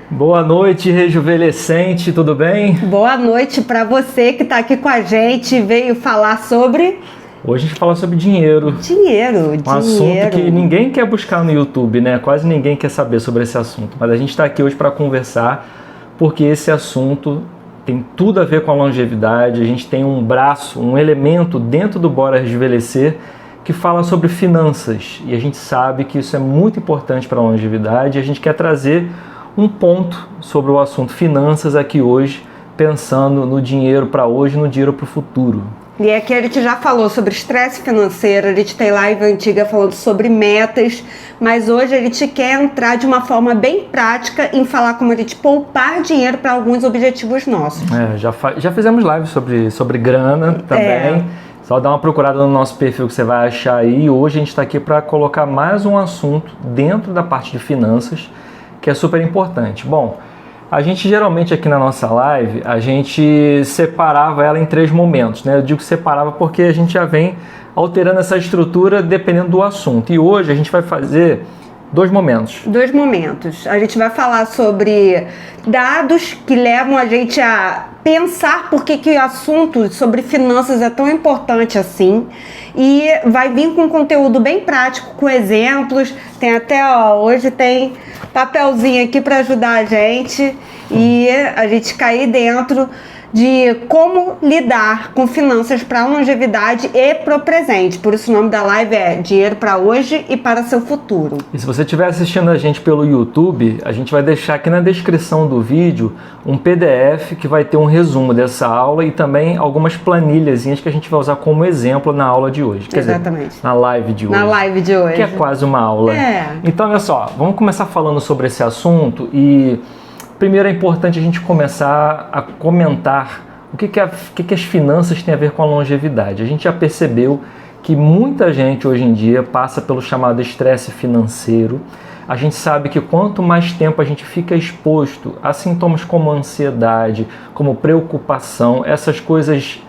Boa noite, rejuvenescente, tudo bem? Boa noite para você que está aqui com a gente, veio falar sobre... Hoje a gente fala sobre dinheiro. Dinheiro. Assunto que ninguém quer buscar no YouTube, né? Quase ninguém quer saber sobre esse assunto. Mas a gente está aqui hoje para conversar, porque esse assunto tem tudo a ver com a longevidade. A gente tem um braço, um elemento dentro do Bora Rejuvenescer que fala sobre finanças. E a gente sabe que isso é muito importante para a longevidade. E a gente quer trazer um ponto sobre o assunto finanças aqui hoje, pensando no dinheiro para hoje e no dinheiro para o futuro. E aqui a gente já falou sobre estresse financeiro, a gente tem live antiga falando sobre metas, mas hoje a gente quer entrar de uma forma bem prática em falar como a gente poupar dinheiro para alguns objetivos nossos. Já fizemos live sobre grana também. Só dá uma procurada no nosso perfil que você vai achar aí. Hoje a gente está aqui para colocar mais um assunto dentro da parte de finanças, que é super importante. Bom, a gente geralmente aqui na nossa live, a gente separava ela em 3 momentos, né? Eu digo separava porque a gente já vem alterando essa estrutura dependendo do assunto. E hoje a gente vai fazer 2 momentos. 2 momentos. A gente vai falar sobre dados que levam a gente a pensar por que o assunto sobre finanças é tão importante assim. E vai vir com conteúdo bem prático, com exemplos. Tem até, hoje tem papelzinho aqui para ajudar a gente e a gente cair dentro de como lidar com finanças para a longevidade e para o presente. Por isso o nome da live é Dinheiro para Hoje e para Seu Futuro. E se você estiver assistindo a gente pelo YouTube, a gente vai deixar aqui na descrição do vídeo um PDF que vai ter um resumo dessa aula e também algumas planilhazinhas que a gente vai usar como exemplo na aula de hoje. Quer Exatamente. dizer, na live de hoje. Na live de hoje. Que é quase uma aula. Então, olha só, vamos começar falando sobre esse assunto e... Primeiro é importante a gente começar a comentar o que as finanças têm a ver com a longevidade. A gente já percebeu que muita gente hoje em dia passa pelo chamado estresse financeiro. A gente sabe que quanto mais tempo a gente fica exposto a sintomas como ansiedade, como preocupação, essas coisas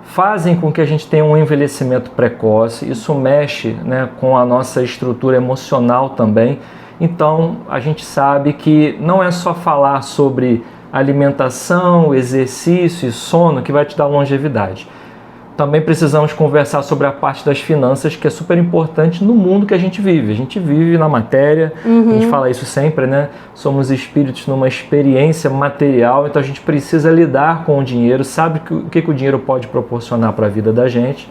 fazem com que a gente tenha um envelhecimento precoce. Isso mexe, né, com a nossa estrutura emocional também. Então, a gente sabe que não é só falar sobre alimentação, exercício e sono que vai te dar longevidade. Também precisamos conversar sobre a parte das finanças, que é super importante no mundo que a gente vive. A gente vive na matéria, a gente fala isso sempre, né? Somos espíritos numa experiência material, então a gente precisa lidar com o dinheiro, sabe o que o dinheiro pode proporcionar para a vida da gente.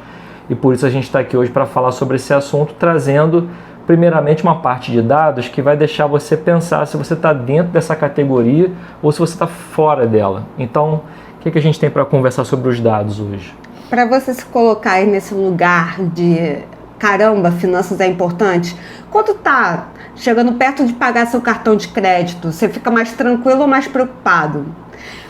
E por isso a gente está aqui hoje para falar sobre esse assunto, trazendo... primeiramente uma parte de dados que vai deixar você pensar se você está dentro dessa categoria ou se você está fora dela. Então, o que a gente tem para conversar sobre os dados hoje? Para você se colocar aí nesse lugar de caramba, finanças é importante, quando tá chegando perto de pagar seu cartão de crédito, você fica mais tranquilo ou mais preocupado?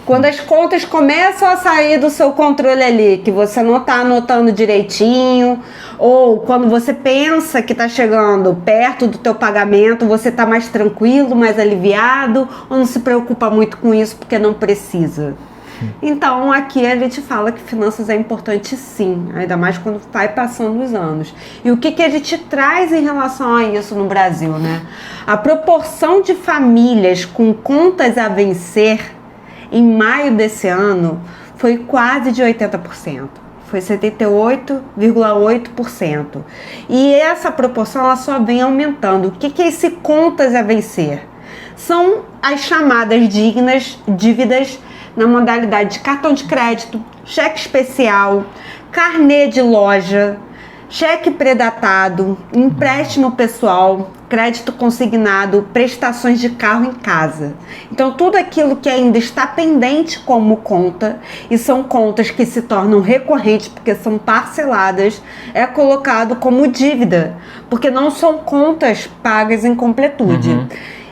Quando as contas começam a sair do seu controle ali, que você não está anotando direitinho, ou quando você pensa que está chegando perto do teu pagamento, você está mais tranquilo, mais aliviado, ou não se preocupa muito com isso porque não precisa? Então aqui a gente fala que finanças é importante sim, ainda mais quando vai passando os anos. E o que a gente traz em relação a isso no Brasil, né? A proporção de famílias com contas a vencer em maio desse ano foi quase de 80%, foi 78,8%. E essa proporção ela só vem aumentando. O que é esse contas a vencer? São as chamadas dívidas na modalidade de cartão de crédito, cheque especial, carnê de loja, cheque predatado, empréstimo pessoal, crédito consignado, prestações de carro em casa. Então tudo aquilo que ainda está pendente como conta, e são contas que se tornam recorrentes porque são parceladas, é colocado como dívida, porque não são contas pagas em completude.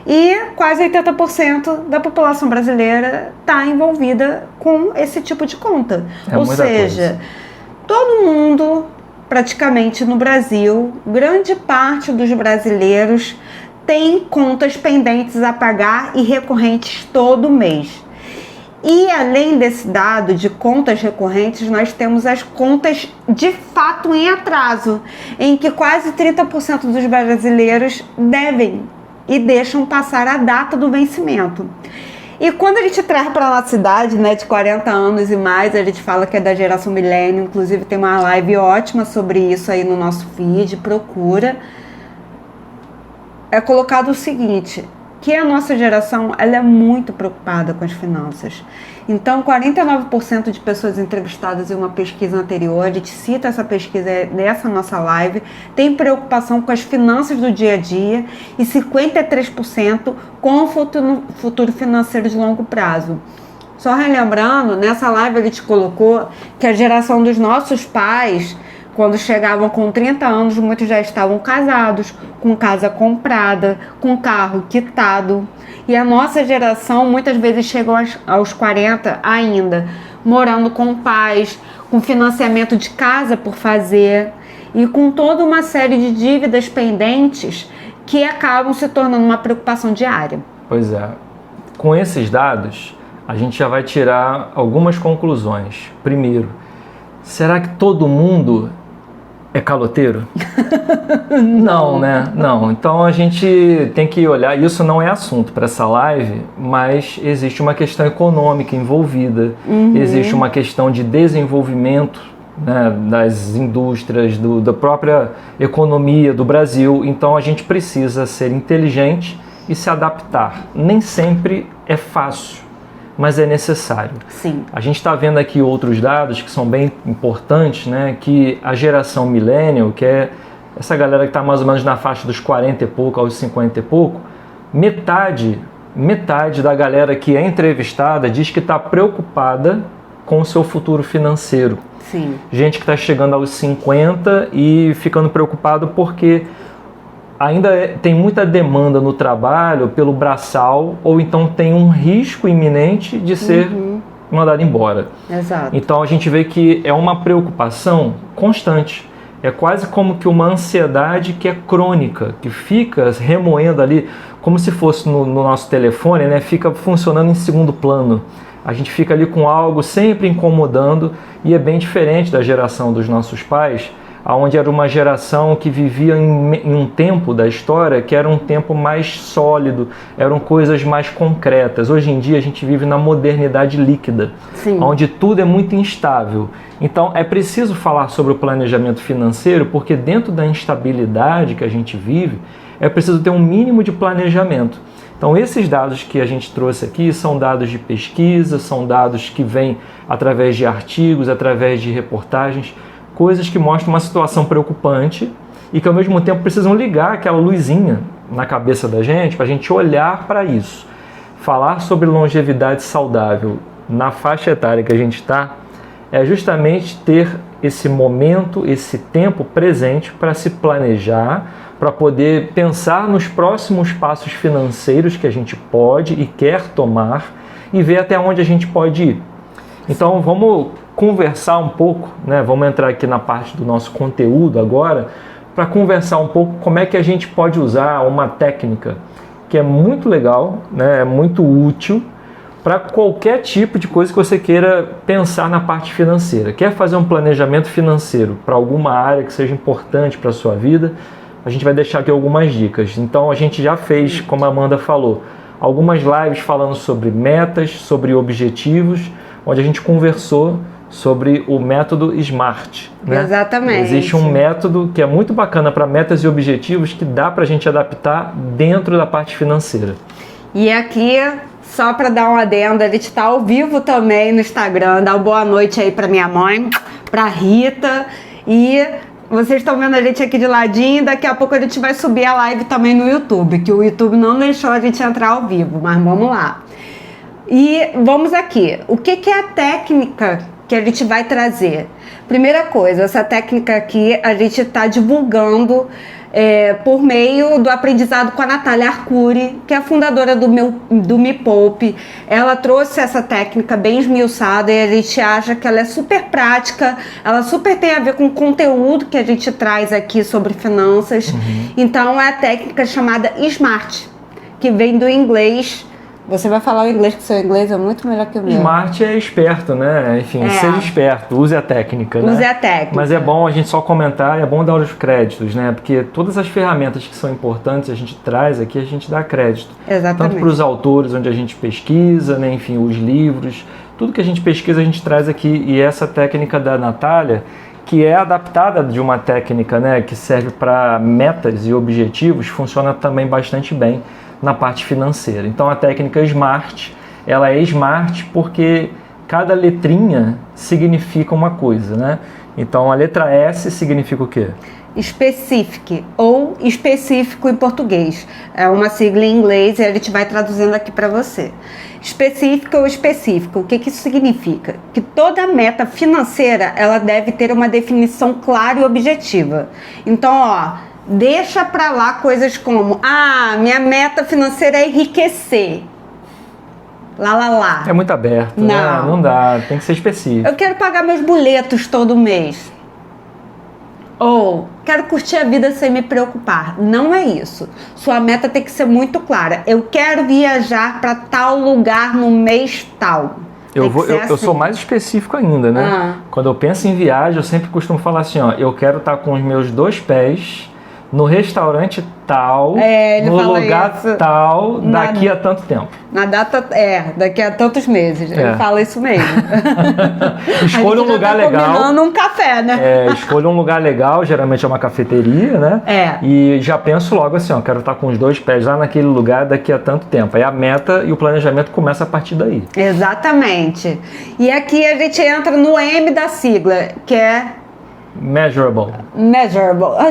E quase 80% da população brasileira está envolvida com esse tipo de conta. Ou seja, todo mundo... praticamente no Brasil, grande parte dos brasileiros tem contas pendentes a pagar e recorrentes todo mês. E além desse dado de contas recorrentes, nós temos as contas de fato em atraso, em que quase 30% dos brasileiros devem e deixam passar a data do vencimento. E quando a gente traz para a nossa idade, né, de 40 anos e mais, a gente fala que é da geração milênio, inclusive tem uma live ótima sobre isso aí no nosso feed, procura. É colocado o seguinte, que a nossa geração ela é muito preocupada com as finanças. Então, 49% de pessoas entrevistadas em uma pesquisa anterior, a gente cita essa pesquisa nessa nossa live, tem preocupação com as finanças do dia a dia e 53% com o futuro financeiro de longo prazo. Só relembrando, nessa live a gente colocou que a geração dos nossos pais, quando chegavam com 30 anos, muitos já estavam casados, com casa comprada, com carro quitado. E a nossa geração muitas vezes chegou aos 40 ainda, morando com pais, com financiamento de casa por fazer e com toda uma série de dívidas pendentes que acabam se tornando uma preocupação diária. Pois é. Com esses dados, a gente já vai tirar algumas conclusões. Primeiro, será que todo mundo é caloteiro? Não, né? Não. Então a gente tem que olhar, isso não é assunto para essa live, mas existe uma questão econômica envolvida, existe uma questão de desenvolvimento, né, das indústrias, da própria economia do Brasil. Então a gente precisa ser inteligente e se adaptar. Nem sempre é fácil, mas é necessário. Sim. A gente está vendo aqui outros dados que são bem importantes, né? Que a geração millennial, que é essa galera que está mais ou menos na faixa dos 40 e pouco aos 50 e pouco, metade da galera que é entrevistada diz que está preocupada com o seu futuro financeiro. Sim. Gente que está chegando aos 50 e ficando preocupado porque ainda tem muita demanda no trabalho pelo braçal, ou então tem um risco iminente de ser mandado embora. Exato. Então a gente vê que é uma preocupação constante. É quase como que uma ansiedade que é crônica, que fica remoendo ali, como se fosse no nosso telefone, né? Fica funcionando em segundo plano. A gente fica ali com algo sempre incomodando, e é bem diferente da geração dos nossos pais, onde era uma geração que vivia em um tempo da história que era um tempo mais sólido, eram coisas mais concretas. Hoje em dia a gente vive na modernidade líquida, Sim. onde tudo é muito instável. Então é preciso falar sobre o planejamento financeiro, porque dentro da instabilidade que a gente vive, é preciso ter um mínimo de planejamento. Então esses dados que a gente trouxe aqui são dados de pesquisa, são dados que vêm através de artigos, através de reportagens, coisas que mostram uma situação preocupante e que ao mesmo tempo precisam ligar aquela luzinha na cabeça da gente para a gente olhar para isso. Falar sobre longevidade saudável na faixa etária que a gente está é justamente ter esse momento, esse tempo presente para se planejar, para poder pensar nos próximos passos financeiros que a gente pode e quer tomar e ver até onde a gente pode ir. Então vamos conversar um pouco, né? Vamos entrar aqui na parte do nosso conteúdo agora, para conversar um pouco como é que a gente pode usar uma técnica que é muito legal, né? É muito útil para qualquer tipo de coisa que você queira pensar na parte financeira. Quer fazer um planejamento financeiro para alguma área que seja importante para a sua vida? A gente vai deixar aqui algumas dicas. Então a gente já fez, como a Amanda falou, algumas lives falando sobre metas, sobre objetivos, onde a gente conversou sobre o método SMART. Né? Exatamente. Existe um método que é muito bacana para metas e objetivos que dá para a gente adaptar dentro da parte financeira. E aqui, só para dar um adendo, a gente está ao vivo também no Instagram. Dá uma boa noite aí para minha mãe, para Rita. E vocês estão vendo a gente aqui de ladinho. Daqui a pouco a gente vai subir a live também no YouTube, que o YouTube não deixou a gente entrar ao vivo, mas vamos lá. E vamos aqui. O que é a técnica que a gente vai trazer? Primeira coisa, essa técnica aqui a gente está divulgando por meio do aprendizado com a Natália Arcuri, que é a fundadora do Me Poupe. Ela trouxe essa técnica bem esmiuçada e a gente acha que ela é super prática, ela super tem a ver com o conteúdo que a gente traz aqui sobre finanças. Então é a técnica chamada SMART, que vem do inglês Você vai falar o inglês, que seu inglês é muito melhor que o meu. Smart é esperto, né? Enfim, seja esperto, use a técnica, né? Use a técnica. Mas é bom a gente só comentar, é bom dar os créditos, né? Porque todas as ferramentas que são importantes a gente traz aqui, a gente dá crédito. Exatamente. Tanto para os autores onde a gente pesquisa, né? Enfim, os livros, tudo que a gente pesquisa a gente traz aqui. E essa técnica da Natália, que é adaptada de uma técnica, né? Que serve para metas e objetivos, funciona também bastante bem na parte financeira. Então a técnica SMART, ela é SMART porque cada letrinha significa uma coisa, né? Então a letra S significa o quê? Specific, ou específico em português. É uma sigla em inglês e a gente vai traduzindo aqui para você. Específico ou específico, o que isso significa? Que toda meta financeira, ela deve ter uma definição clara e objetiva. Então, deixa pra lá coisas como, minha meta financeira é enriquecer. Lá. É muito aberto, não. Né? Não dá, tem que ser específico. Eu quero pagar meus boletos todo mês. Ou, quero curtir a vida sem me preocupar. Não é isso. Sua meta tem que ser muito clara. Eu quero viajar para tal lugar no mês tal. Eu sou mais específico ainda, né? Quando eu penso em viagem, eu sempre costumo falar assim, eu quero estar com os meus 2 pés no restaurante tal, no lugar isso. Tal, daqui a tanto tempo. Na data, daqui a tantos meses. Ele fala isso mesmo. Escolha um lugar legal. Combinando um café, né? Escolha um lugar legal, geralmente é uma cafeteria, né? E já penso logo assim, quero estar com os 2 pés lá naquele lugar daqui a tanto tempo. Aí a meta e o planejamento começa a partir daí. Exatamente. E aqui a gente entra no M da sigla, que é Measurable.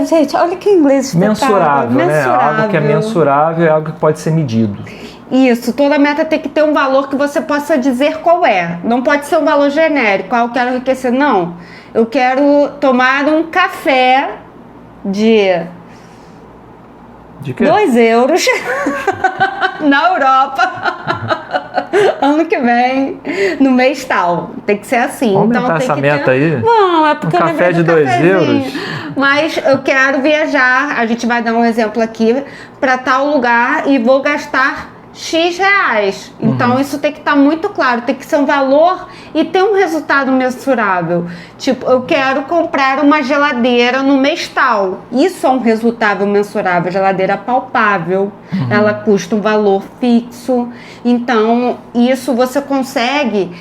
Gente, olha que inglês mensurável, né? Algo que é mensurável é algo que pode ser medido. Isso, toda meta tem que ter um valor que você possa dizer qual é. Não pode ser um valor genérico. Eu quero enriquecer. Não. Eu quero tomar um café de 2 euros na Europa ano que vem, no mês tal. Tem que ser assim. Vamos aumentar essa meta aí? Não, é porque café de 2 euros? Mas eu quero viajar, a gente vai dar um exemplo aqui, para tal lugar e vou gastar X reais. Então isso tem que estar muito claro, tem que ser um valor e ter um resultado mensurável. Tipo, eu quero comprar uma geladeira no mês tal. Isso é um resultado mensurável, geladeira palpável. Ela custa um valor fixo. Então, isso você consegue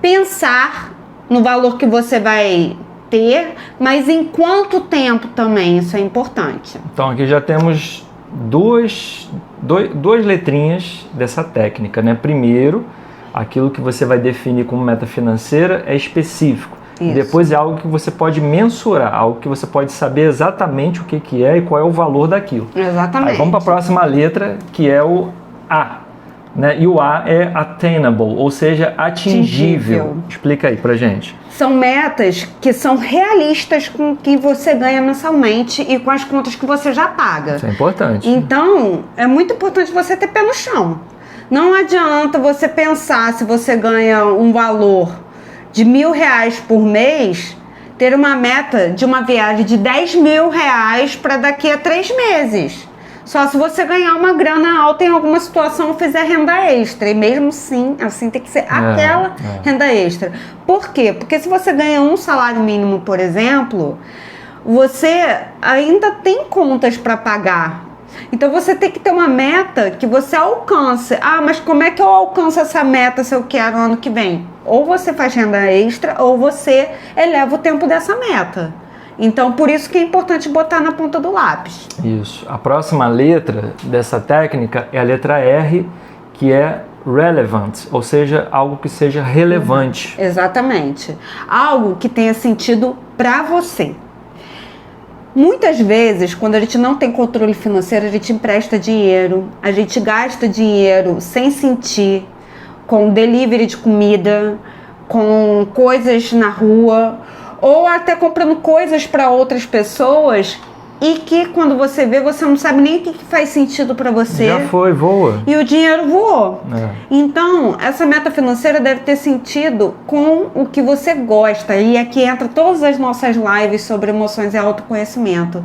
pensar no valor que você vai ter, mas em quanto tempo também, isso é importante. Então aqui já temos duas letrinhas dessa técnica, né? Primeiro, aquilo que você vai definir como meta financeira é específico. Isso. Depois é algo que você pode mensurar, algo que você pode saber exatamente o que é e qual é o valor daquilo. Exatamente. Aí vamos para a próxima letra, que é o A. Né? E o A é attainable, ou seja, atingível. Explica aí pra gente. São metas que são realistas com o que você ganha mensalmente e com as contas que você já paga. Isso é importante. Então, é muito importante você ter pé no chão. Não adianta você pensar, se você ganha um valor de R$1.000 por mês, ter uma meta de uma viagem de R$10.000 para daqui a 3 meses. Só se você ganhar uma grana alta em alguma situação ou fizer renda extra. E mesmo assim tem que ser aquela renda extra. Por quê? Porque se você ganha um salário mínimo, por exemplo, você ainda tem contas para pagar. Então você tem que ter uma meta que você alcance. Mas como é que eu alcanço essa meta se eu quero ano que vem? Ou você faz renda extra ou você eleva o tempo dessa meta. Então, por isso que é importante botar na ponta do lápis. Isso. A próxima letra dessa técnica é a letra R, que é relevant, ou seja, algo que seja relevante. Exatamente. Algo que tenha sentido para você. Muitas vezes, quando a gente não tem controle financeiro, a gente empresta dinheiro, a gente gasta dinheiro sem sentir, com delivery de comida, com coisas na rua, ou até comprando coisas para outras pessoas e que quando você vê, você não sabe nem o que faz sentido para você. Já foi, voa. E o dinheiro voou. Então, essa meta financeira deve ter sentido com o que você gosta. E aqui entra todas as nossas lives sobre emoções e autoconhecimento.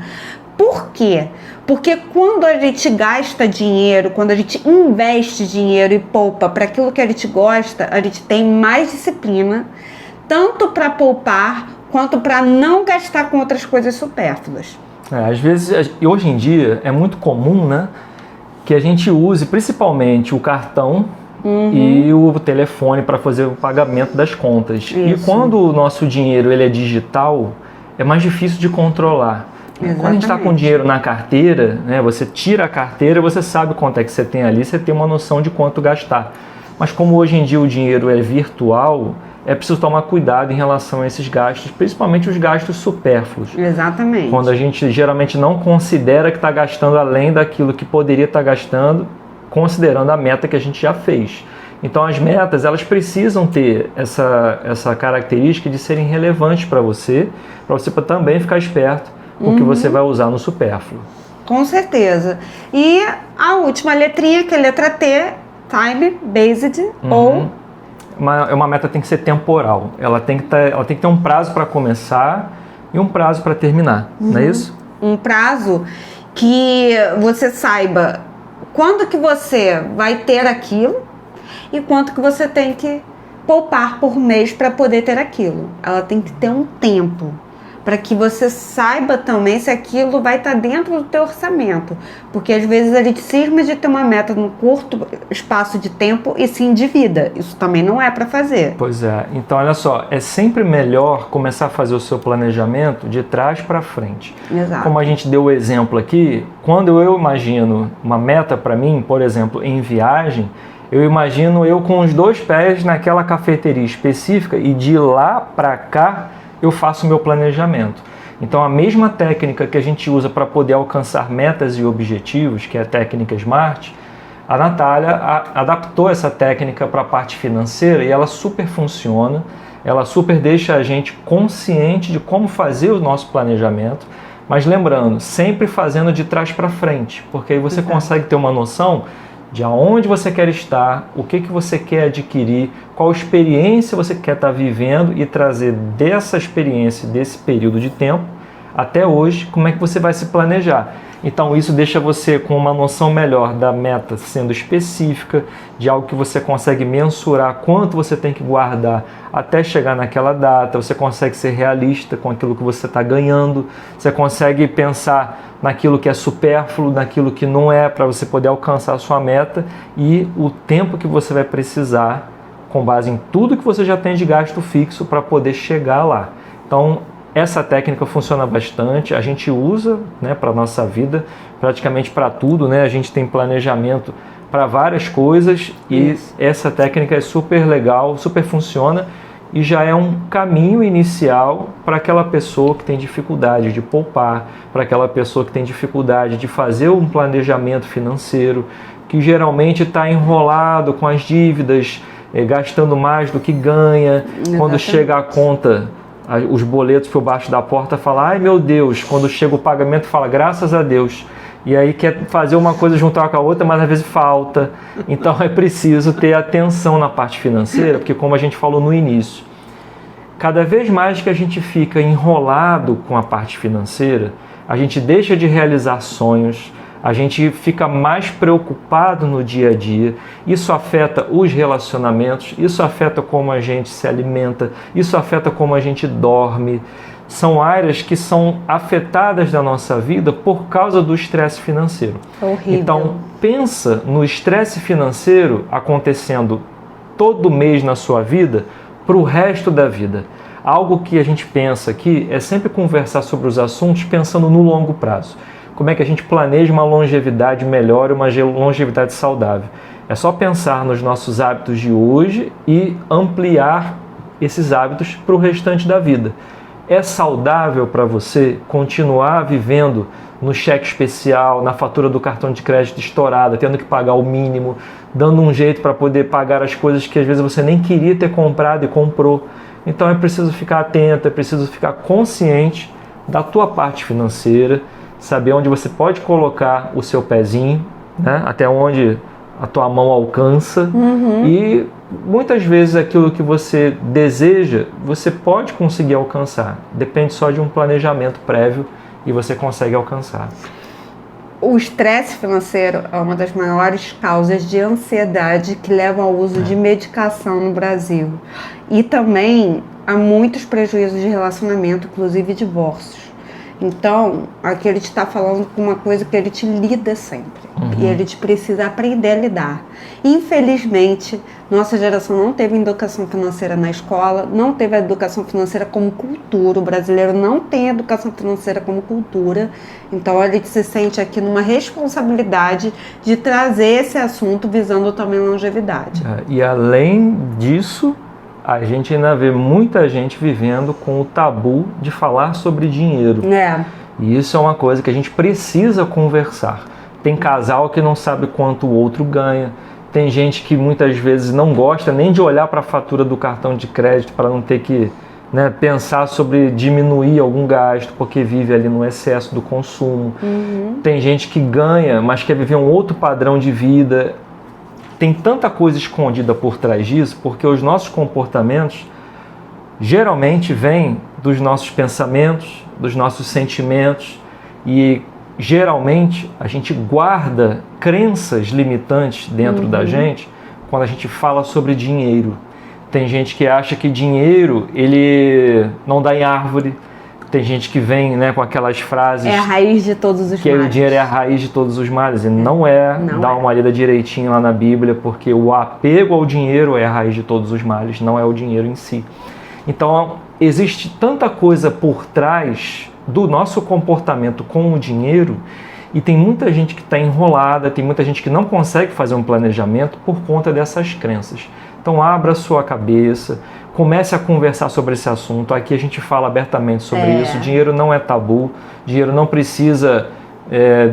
Por quê? Porque quando a gente gasta dinheiro, quando a gente investe dinheiro e poupa para aquilo que a gente gosta, a gente tem mais disciplina, tanto para poupar quanto para não gastar com outras coisas supérfluas. Às vezes, hoje em dia, é muito comum, né, que a gente use principalmente o cartão e o telefone para fazer o pagamento das contas. Isso. E quando o nosso dinheiro ele é digital, é mais difícil de controlar. Exatamente. Quando a gente está com dinheiro na carteira, né, você tira a carteira, você sabe quanto é que você tem ali, você tem uma noção de quanto gastar. Mas como hoje em dia o dinheiro é virtual, é preciso tomar cuidado em relação a esses gastos, principalmente os gastos supérfluos. Exatamente. Quando a gente geralmente não considera que está gastando além daquilo que poderia estar gastando, considerando a meta que a gente já fez. Então as metas, elas precisam ter essa característica de serem relevantes para você também ficar esperto com o que você vai usar no supérfluo. Com certeza. E a última letrinha, que é a letra T, time based ou... Uma meta tem que ser temporal. Ela tem que ter um prazo para começar e um prazo para terminar, não é isso? Um prazo que você saiba quando que você vai ter aquilo e quanto que você tem que poupar por mês para poder ter aquilo. Ela tem que ter um tempo para que você saiba também se aquilo vai estar dentro do teu orçamento. Porque às vezes a gente cisma de ter uma meta num curto espaço de tempo e se endivida. Isso também não é para fazer. Pois é. Então, olha só, é sempre melhor começar a fazer o seu planejamento de trás para frente. Exato. Como a gente deu o exemplo aqui, quando eu imagino uma meta para mim, por exemplo, em viagem, eu imagino eu com os 2 pés naquela cafeteria específica e de lá para cá eu faço o meu planejamento. Então a mesma técnica que a gente usa para poder alcançar metas e objetivos, que é a técnica SMART, a Natália adaptou essa técnica para a parte financeira e ela super funciona, ela super deixa a gente consciente de como fazer o nosso planejamento, mas lembrando, sempre fazendo de trás para frente, porque aí você consegue ter uma noção de aonde você quer estar, o que você quer adquirir, qual experiência você quer estar vivendo e trazer dessa experiência, desse período de tempo, até hoje, como é que você vai se planejar. Então isso deixa você com uma noção melhor da meta sendo específica, de algo que você consegue mensurar quanto você tem que guardar até chegar naquela data, você consegue ser realista com aquilo que você está ganhando, você consegue pensar naquilo que é supérfluo, naquilo que não é, para você poder alcançar a sua meta e o tempo que você vai precisar com base em tudo que você já tem de gasto fixo para poder chegar lá. Então, essa técnica funciona bastante, a gente usa, né, para a nossa vida, praticamente para tudo, né? A gente tem planejamento para várias coisas e essa técnica é super legal, super funciona e já é um caminho inicial para aquela pessoa que tem dificuldade de poupar, para aquela pessoa que tem dificuldade de fazer um planejamento financeiro, que geralmente está enrolado com as dívidas, gastando mais do que ganha. Exatamente. Quando chega a conta, os boletos por baixo da porta, fala, ai meu Deus, quando chega o pagamento fala, graças a Deus. E aí quer fazer uma coisa juntar com a outra, mas às vezes falta. Então é preciso ter atenção na parte financeira, porque como a gente falou no início, cada vez mais que a gente fica enrolado com a parte financeira, a gente deixa de realizar sonhos, a gente fica mais preocupado no dia a dia, isso afeta os relacionamentos, isso afeta como a gente se alimenta, isso afeta como a gente dorme. São áreas que são afetadas da nossa vida por causa do estresse financeiro. Horrível. Então, pensa no estresse financeiro acontecendo todo mês na sua vida para o resto da vida. Algo que a gente pensa aqui é sempre conversar sobre os assuntos pensando no longo prazo. Como é que a gente planeja uma longevidade melhor, uma longevidade saudável. É só pensar nos nossos hábitos de hoje e ampliar esses hábitos para o restante da vida. É saudável para você continuar vivendo no cheque especial, na fatura do cartão de crédito estourada, tendo que pagar o mínimo, dando um jeito para poder pagar as coisas que às vezes você nem queria ter comprado e comprou. Então é preciso ficar atento, é preciso ficar consciente da tua parte financeira, saber onde você pode colocar o seu pezinho, né? Até onde a tua mão alcança. E muitas vezes aquilo que você deseja, você pode conseguir alcançar. Depende só de um planejamento prévio e você consegue alcançar. O estresse financeiro é uma das maiores causas de ansiedade que leva ao uso de medicação no Brasil. E também há muitos prejuízos de relacionamento, inclusive divórcios. Então, aqui ele te está falando com uma coisa que ele te lida sempre. E ele te precisa aprender a lidar. Infelizmente, nossa geração não teve educação financeira na escola, não teve a educação financeira como cultura. O brasileiro não tem educação financeira como cultura. Então, ele se sente aqui numa responsabilidade de trazer esse assunto visando também longevidade. E além disso, a gente ainda vê muita gente vivendo com o tabu de falar sobre dinheiro. E isso é uma coisa que a gente precisa conversar. Tem casal que não sabe quanto o outro ganha. Tem gente que muitas vezes não gosta nem de olhar para a fatura do cartão de crédito para não ter que, né, pensar sobre diminuir algum gasto, porque vive ali no excesso do consumo. Tem gente que ganha, mas quer viver um outro padrão de vida. Tem tanta coisa escondida por trás disso, porque os nossos comportamentos geralmente vêm dos nossos pensamentos, dos nossos sentimentos, e geralmente a gente guarda crenças limitantes dentro da gente quando a gente fala sobre dinheiro. Tem gente que acha que dinheiro ele não dá em árvore. Tem gente que vem, né, com aquelas frases... É a raiz de todos os males. Que o dinheiro é a raiz de todos os males. E não é. Dá uma lida direitinho lá na Bíblia, porque o apego ao dinheiro é a raiz de todos os males, não é o dinheiro em si. Então, existe tanta coisa por trás do nosso comportamento com o dinheiro, e tem muita gente que está enrolada, tem muita gente que não consegue fazer um planejamento por conta dessas crenças. Então, abra a sua cabeça, comece a conversar sobre esse assunto. Aqui a gente fala abertamente sobre isso. Dinheiro não é tabu, dinheiro não precisa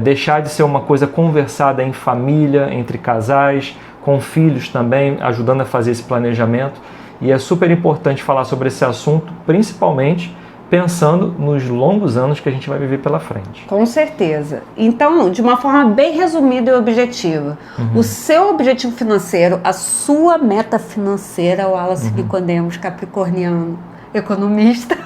deixar de ser uma coisa conversada em família, entre casais, com filhos também, ajudando a fazer esse planejamento. E é super importante falar sobre esse assunto, principalmente pensando nos longos anos que a gente vai viver pela frente. Com certeza. Então, de uma forma bem resumida e objetiva, o seu objetivo financeiro, a sua meta financeira, o Wallace Nicodemos, capricorniano, economista.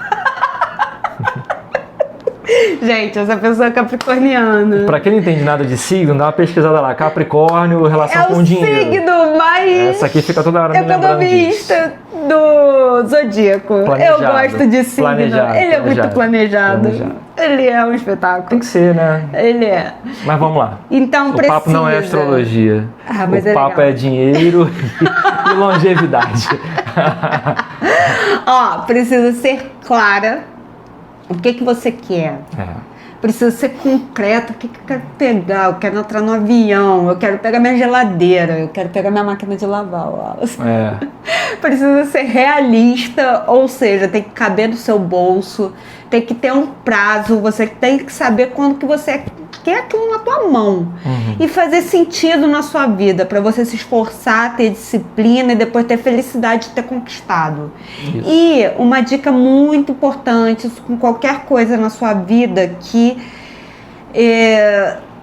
Gente, essa pessoa é capricorniana. Pra quem não entende nada de signo, dá uma pesquisada lá. Capricórnio, relação com dinheiro. É o signo mais... Essa aqui fica toda hora me lembrando disso. Economista do zodíaco. Eu gosto de signo. Ele é muito planejado. Ele é um espetáculo. Tem que ser, né? Ele é. Mas vamos lá. Então, o papo não é astrologia. Mas o papo é dinheiro e longevidade. Ó, precisa ser clara. O que você quer? Precisa ser concreto. O que eu quero pegar? Eu quero entrar no avião, eu quero pegar minha geladeira, eu quero pegar minha máquina de lavar. Precisa ser realista, ou seja, tem que caber no seu bolso, tem que ter um prazo, você tem que saber quando que você quer aquilo na tua mão e fazer sentido na sua vida, para você se esforçar, ter disciplina e depois ter felicidade de ter conquistado. Isso. E uma dica muito importante com qualquer coisa na sua vida que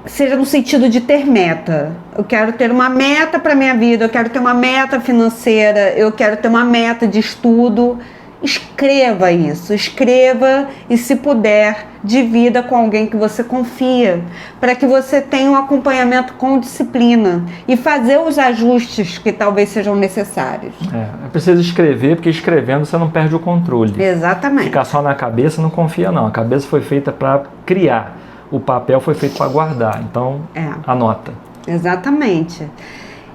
seja no sentido de ter meta. Eu quero ter uma meta para minha vida, eu quero ter uma meta financeira, eu quero ter uma meta de estudo. Escreva isso, escreva e, se puder, divida com alguém que você confia, para que você tenha um acompanhamento com disciplina e fazer os ajustes que talvez sejam necessários. É preciso escrever, porque escrevendo você não perde o controle. Exatamente. Ficar só na cabeça não confia não, a cabeça foi feita para criar, o papel foi feito para guardar, então anota. Exatamente.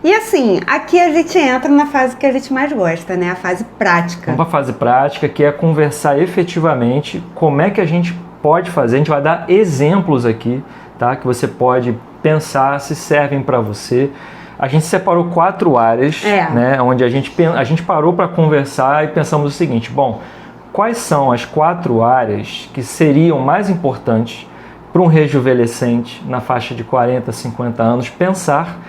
E assim, aqui a gente entra na fase que a gente mais gosta, né? A fase prática. Vamos para a fase prática, que é conversar efetivamente como é que a gente pode fazer. A gente vai dar exemplos aqui, tá? Que você pode pensar se servem para você. A gente separou 4 áreas, né? Onde a gente parou para conversar e pensamos o seguinte: bom, quais são as 4 áreas que seriam mais importantes para um rejuvenescente na faixa de 40, 50 anos pensar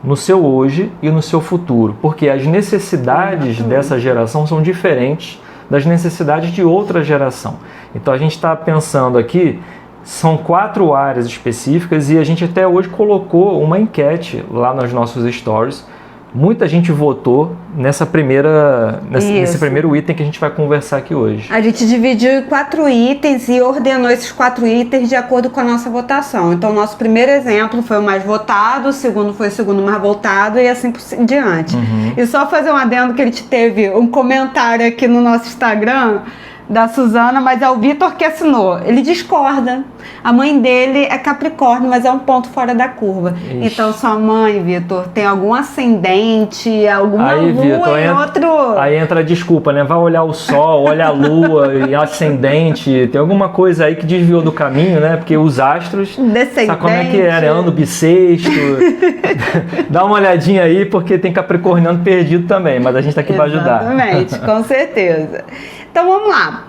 no seu hoje e no seu futuro, porque as necessidades dessa geração são diferentes das necessidades de outra geração. Então a gente está pensando aqui, são 4 áreas específicas, e a gente até hoje colocou uma enquete lá nos nossos stories Muita gente votou nesse primeiro item que a gente vai conversar aqui hoje. A gente dividiu em 4 itens e ordenou esses 4 itens de acordo com a nossa votação. Então, nosso primeiro exemplo foi o mais votado, o segundo foi o segundo mais votado e assim por diante. E só fazer um adendo que ele teve um comentário aqui no nosso Instagram da Suzana, mas é o Vitor que assinou. Ele discorda. A mãe dele é Capricórnio, mas é um ponto fora da curva. Ixi. Então, sua mãe, Vitor, tem algum ascendente, alguma lua Vitor, em outro... Aí entra a desculpa, né? Vai olhar o sol, olha a lua e ascendente. Tem alguma coisa aí que desviou do caminho, né? Porque os astros... Descendente. Sabe como é que é, né? Ano bissexto. Dá uma olhadinha aí, porque tem capricorniano perdido também, mas a gente tá aqui para ajudar. Exatamente, com certeza. Então vamos lá.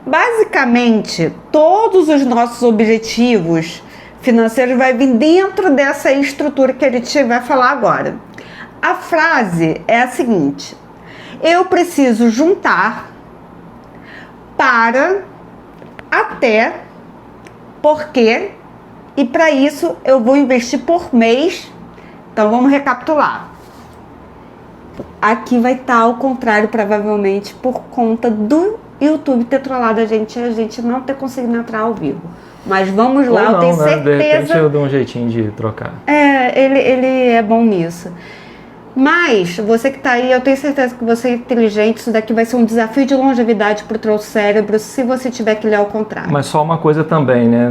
Basicamente, todos os nossos objetivos financeiros vai vir dentro dessa estrutura que a gente vai falar agora. A frase é a seguinte: eu preciso juntar para, até, porque, e para isso eu vou investir por mês. Então vamos recapitular. Aqui vai estar ao contrário, provavelmente, por conta do YouTube ter trollado a gente não ter conseguido entrar ao vivo. Mas vamos lá, ou não, eu tenho certeza... De repente eu dou um jeitinho de trocar. Ele é bom nisso. Mas, você que está aí, eu tenho certeza que você é inteligente, isso daqui vai ser um desafio de longevidade para o teu cérebro, se você tiver que ler ao contrário. Mas só uma coisa também, né?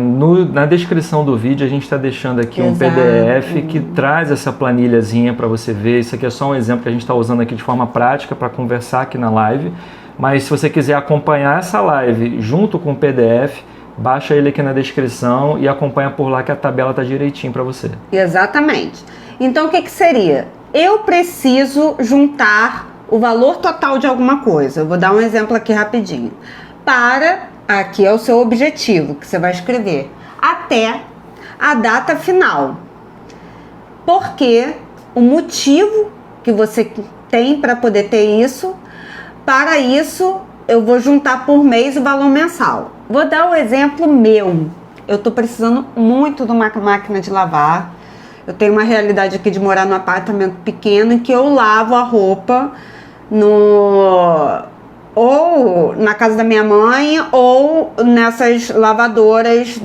Na descrição do vídeo a gente está deixando aqui um PDF que traz essa planilhazinha para você ver. Isso aqui é só um exemplo que a gente está usando aqui de forma prática para conversar aqui na live. Mas se você quiser acompanhar essa live junto com o PDF, baixa ele aqui na descrição e acompanha por lá que a tabela está direitinho para você. Exatamente. Então o que seria? Eu preciso juntar o valor total de alguma coisa. Eu vou dar um exemplo aqui rapidinho. Aqui é o seu objetivo, que você vai escrever, até a data final. Porque o motivo que você tem para poder ter isso, para isso eu vou juntar por mês o valor mensal. Vou dar um exemplo meu. Eu estou precisando muito de uma máquina de lavar. Eu tenho uma realidade aqui de morar num apartamento pequeno em que eu lavo a roupa ou na casa da minha mãe ou nessas lavadoras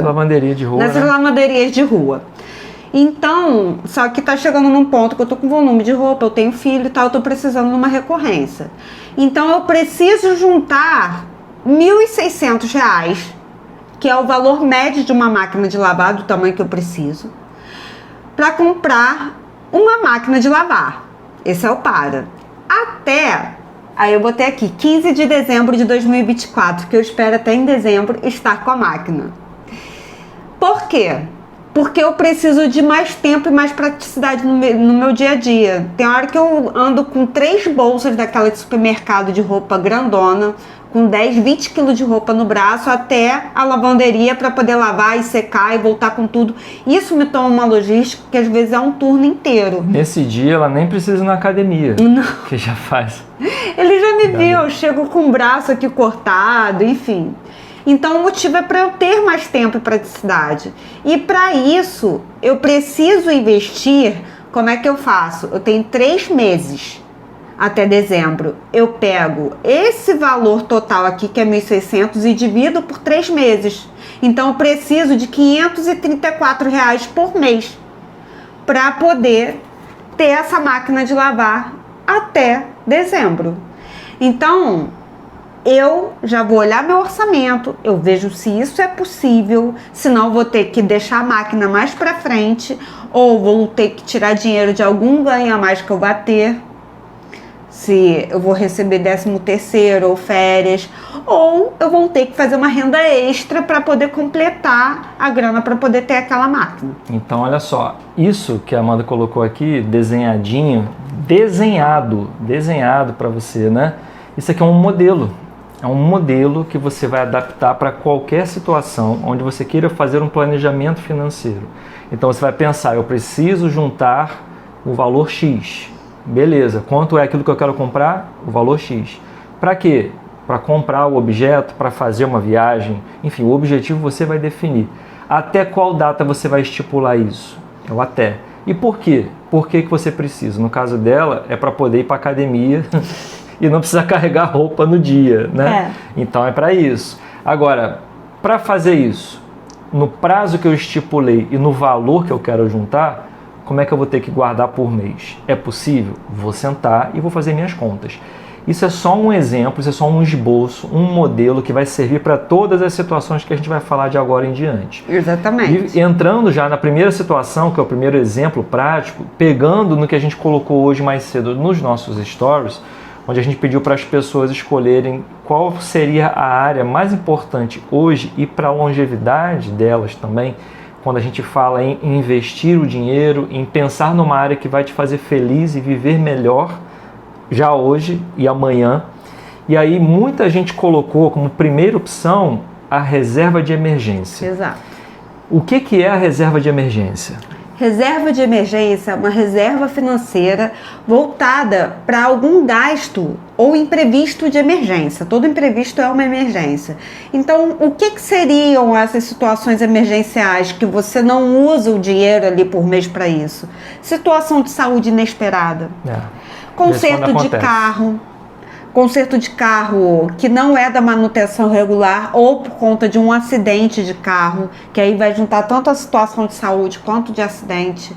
lavanderia de rua. Nessas lavanderias de rua. Então, só que tá chegando num ponto que eu tô com volume de roupa, eu tenho filho e tal, eu tô precisando de uma recorrência. Então eu preciso juntar R$ 1.600, que é o valor médio de uma máquina de lavar do tamanho que eu preciso, para comprar uma máquina de lavar. Esse é o para. Até, aí eu botei aqui, 15 de dezembro de 2024, que eu espero até em dezembro estar com a máquina. Por quê? Porque eu preciso de mais tempo e mais praticidade no meu dia a dia. Tem hora que eu ando com 3 bolsas daquela de supermercado de roupa grandona, com 10, 20 quilos de roupa no braço, até a lavanderia para poder lavar e secar e voltar com tudo. Isso me toma uma logística que às vezes é um turno inteiro. Nesse dia ela nem precisa ir na academia. Não. Que já faz. Ele já me viu, eu chego com o braço aqui cortado, enfim. Então o motivo é para eu ter mais tempo e praticidade. E para isso eu preciso investir. Como é que eu faço? Eu tenho 3 meses até dezembro. Eu pego esse valor total aqui, que é 1.600, e divido por 3 meses. Então eu preciso de R$ 534 por mês para poder ter essa máquina de lavar até dezembro. Então eu já vou olhar meu orçamento, eu vejo se isso é possível, senão eu vou ter que deixar a máquina mais para frente, ou vou ter que tirar dinheiro de algum ganho a mais que eu vou ter, se eu vou receber 13º ou férias, ou eu vou ter que fazer uma renda extra para poder completar a grana para poder ter aquela máquina. Então olha só, isso que a Amanda colocou aqui, desenhadinho, desenhado para você, né? Isso aqui é um modelo. É um modelo que você vai adaptar para qualquer situação onde você queira fazer um planejamento financeiro. Então você vai pensar, eu preciso juntar o valor X. Beleza, quanto é aquilo que eu quero comprar? O valor X. Para quê? Para comprar o objeto, para fazer uma viagem. Enfim, o objetivo você vai definir. Até qual data você vai estipular isso? É o até. E por quê? por que você precisa. No caso dela, é para poder ir para academia e não precisar carregar roupa no dia, né? Então é para isso. Agora, para fazer isso, no prazo que eu estipulei e no valor que eu quero juntar, como é que eu vou ter que guardar por mês? É possível? Vou sentar e vou fazer minhas contas. Isso é só um exemplo, isso é só um esboço, um modelo que vai servir para todas as situações que a gente vai falar de agora em diante. Exatamente. E entrando já na primeira situação, que é o primeiro exemplo prático, pegando no que a gente colocou hoje mais cedo nos nossos stories, onde a gente pediu para as pessoas escolherem qual seria a área mais importante hoje e para a longevidade delas também, quando a gente fala em investir o dinheiro, em pensar numa área que vai te fazer feliz e viver melhor, já hoje e amanhã. E aí muita gente colocou como primeira opção a reserva de emergência. Exato. O que é a reserva de emergência? Reserva de emergência é uma reserva financeira voltada para algum gasto ou imprevisto de emergência. Todo imprevisto é uma emergência. Então, o que seriam essas situações emergenciais que você não usa o dinheiro ali por mês para isso? Situação de saúde inesperada. Conserto de carro que não é da manutenção regular ou por conta de um acidente de carro, que aí vai juntar tanto a situação de saúde quanto de acidente.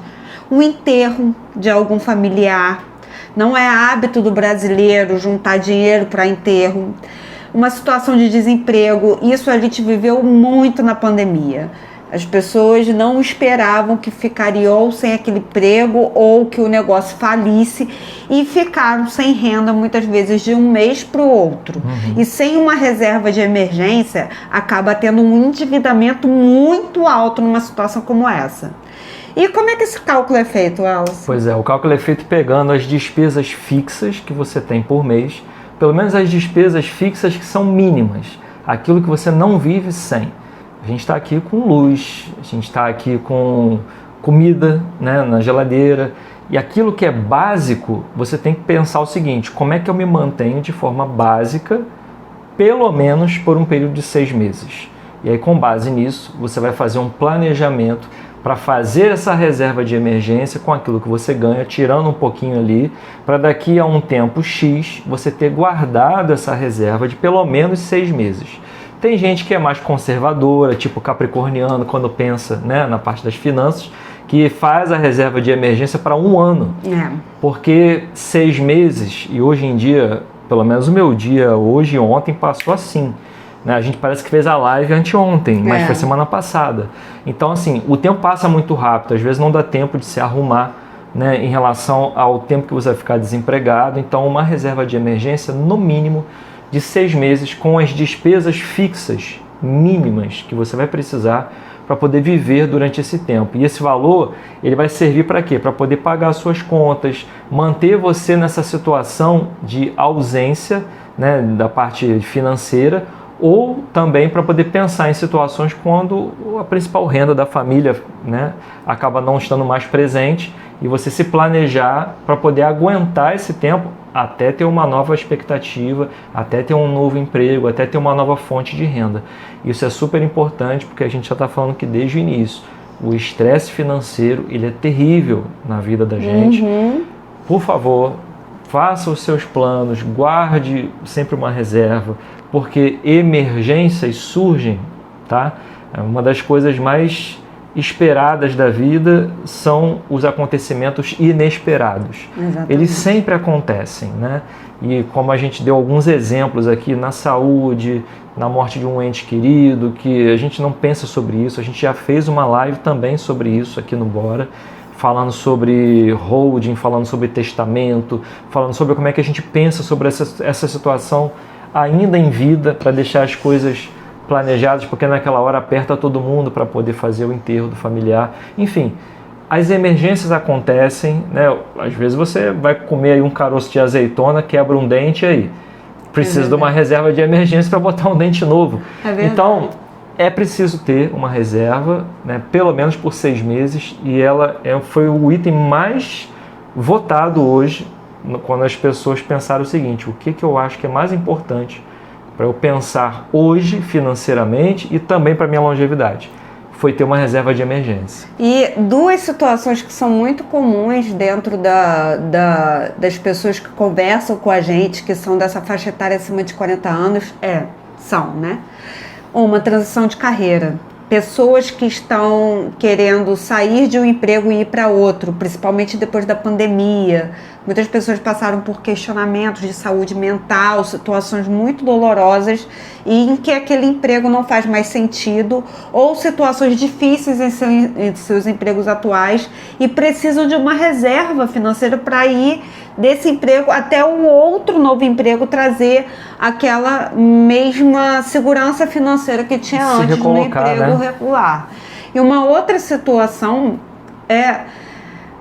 Um enterro de algum familiar. Não é hábito do brasileiro juntar dinheiro para enterro. Uma situação de desemprego. Isso a gente viveu muito na pandemia. As pessoas não esperavam que ficariam sem aquele emprego ou que o negócio falisse e ficaram sem renda muitas vezes de um mês para o outro. E sem uma reserva de emergência, acaba tendo um endividamento muito alto numa situação como essa. E como é que esse cálculo é feito, Elcio? Pois é, o cálculo é feito pegando as despesas fixas que você tem por mês, pelo menos as despesas fixas que são mínimas, aquilo que você não vive sem. A gente está aqui com luz, a gente está aqui com comida, né, na geladeira. E aquilo que é básico, você tem que pensar o seguinte: como é que eu me mantenho de forma básica, pelo menos por um período de 6 meses? E aí, com base nisso, você vai fazer um planejamento para fazer essa reserva de emergência com aquilo que você ganha, tirando um pouquinho ali, para daqui a um tempo X, você ter guardado essa reserva de pelo menos 6 meses. Tem gente que é mais conservadora, tipo capricorniano, quando pensa, né, na parte das finanças, que faz a reserva de emergência para 1 ano. Porque 6 meses, e hoje em dia, pelo menos o meu dia hoje e ontem passou assim. Né? A gente parece que fez a live anteontem, mas foi semana passada. Então, assim, o tempo passa muito rápido, às vezes não dá tempo de se arrumar, né, em relação ao tempo que você vai ficar desempregado. Então, uma reserva de emergência, no mínimo, de 6 meses, com as despesas fixas mínimas que você vai precisar para poder viver durante esse tempo. E esse valor, ele vai servir para quê? Para poder pagar suas contas, manter você nessa situação de ausência, né, da parte financeira, ou também para poder pensar em situações quando a principal renda da família, né, acaba não estando mais presente, e você se planejar para poder aguentar esse tempo até ter uma nova expectativa, até ter um novo emprego, até ter uma nova fonte de renda. Isso é super importante porque a gente já está falando que desde o início o estresse financeiro, ele é terrível na vida da gente. Por favor, faça os seus planos, guarde sempre uma reserva, porque emergências surgem, tá? Uma das coisas mais esperadas da vida são os acontecimentos inesperados. Exatamente. Eles sempre acontecem, né? E como a gente deu alguns exemplos aqui na saúde, na morte de um ente querido, que a gente não pensa sobre isso. A gente já fez uma live também sobre isso aqui no Bora, falando sobre holding, falando sobre testamento, falando sobre como é que a gente pensa sobre essa situação ainda em vida, para deixar as coisas planejadas, porque naquela hora aperta todo mundo para poder fazer o enterro do familiar. Enfim, as emergências acontecem, né? Às vezes você vai comer aí um caroço de azeitona, quebra um dente aí. Precisa de uma reserva de emergência para botar um dente novo. Então, é preciso ter uma reserva, né, pelo menos por 6 meses, e ela foi o item mais votado hoje, quando as pessoas pensaram o seguinte: o que eu acho que é mais importante para eu pensar hoje financeiramente e também para minha longevidade? foi ter uma reserva de emergência. E duas situações que são muito comuns dentro das pessoas que conversam com a gente, que são dessa faixa etária acima de 40 anos, são, né? Uma transição de carreira. Pessoas que estão querendo sair de um emprego e ir para outro, principalmente depois da pandemia. Muitas pessoas passaram por questionamentos de saúde mental, situações muito dolorosas e em que aquele emprego não faz mais sentido, ou situações difíceis em seus empregos atuais e precisam de uma reserva financeira para ir desse emprego até o outro novo emprego, trazer aquela mesma segurança financeira que tinha antes no emprego regular. E uma outra situação é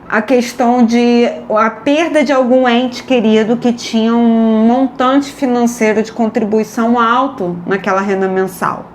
a questão de a perda de algum ente querido que tinha um montante financeiro de contribuição alto naquela renda mensal.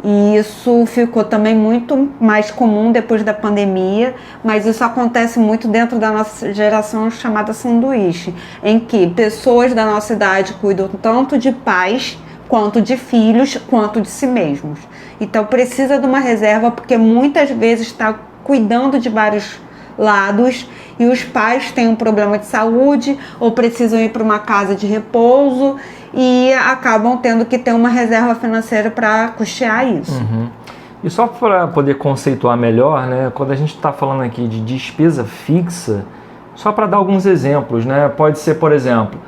E isso ficou também muito mais comum depois da pandemia, mas isso acontece muito dentro da nossa geração chamada sanduíche, em que pessoas da nossa idade cuidam tanto de pais, quanto de filhos, quanto de si mesmos. Então precisa de uma reserva, porque muitas vezes está cuidando de vários lados e os pais têm um problema de saúde ou precisam ir para uma casa de repouso e acabam tendo que ter uma reserva financeira para custear isso. E só para poder conceituar melhor, né, quando a gente está falando aqui de despesa fixa, só para dar alguns exemplos, né, pode ser, por exemplo,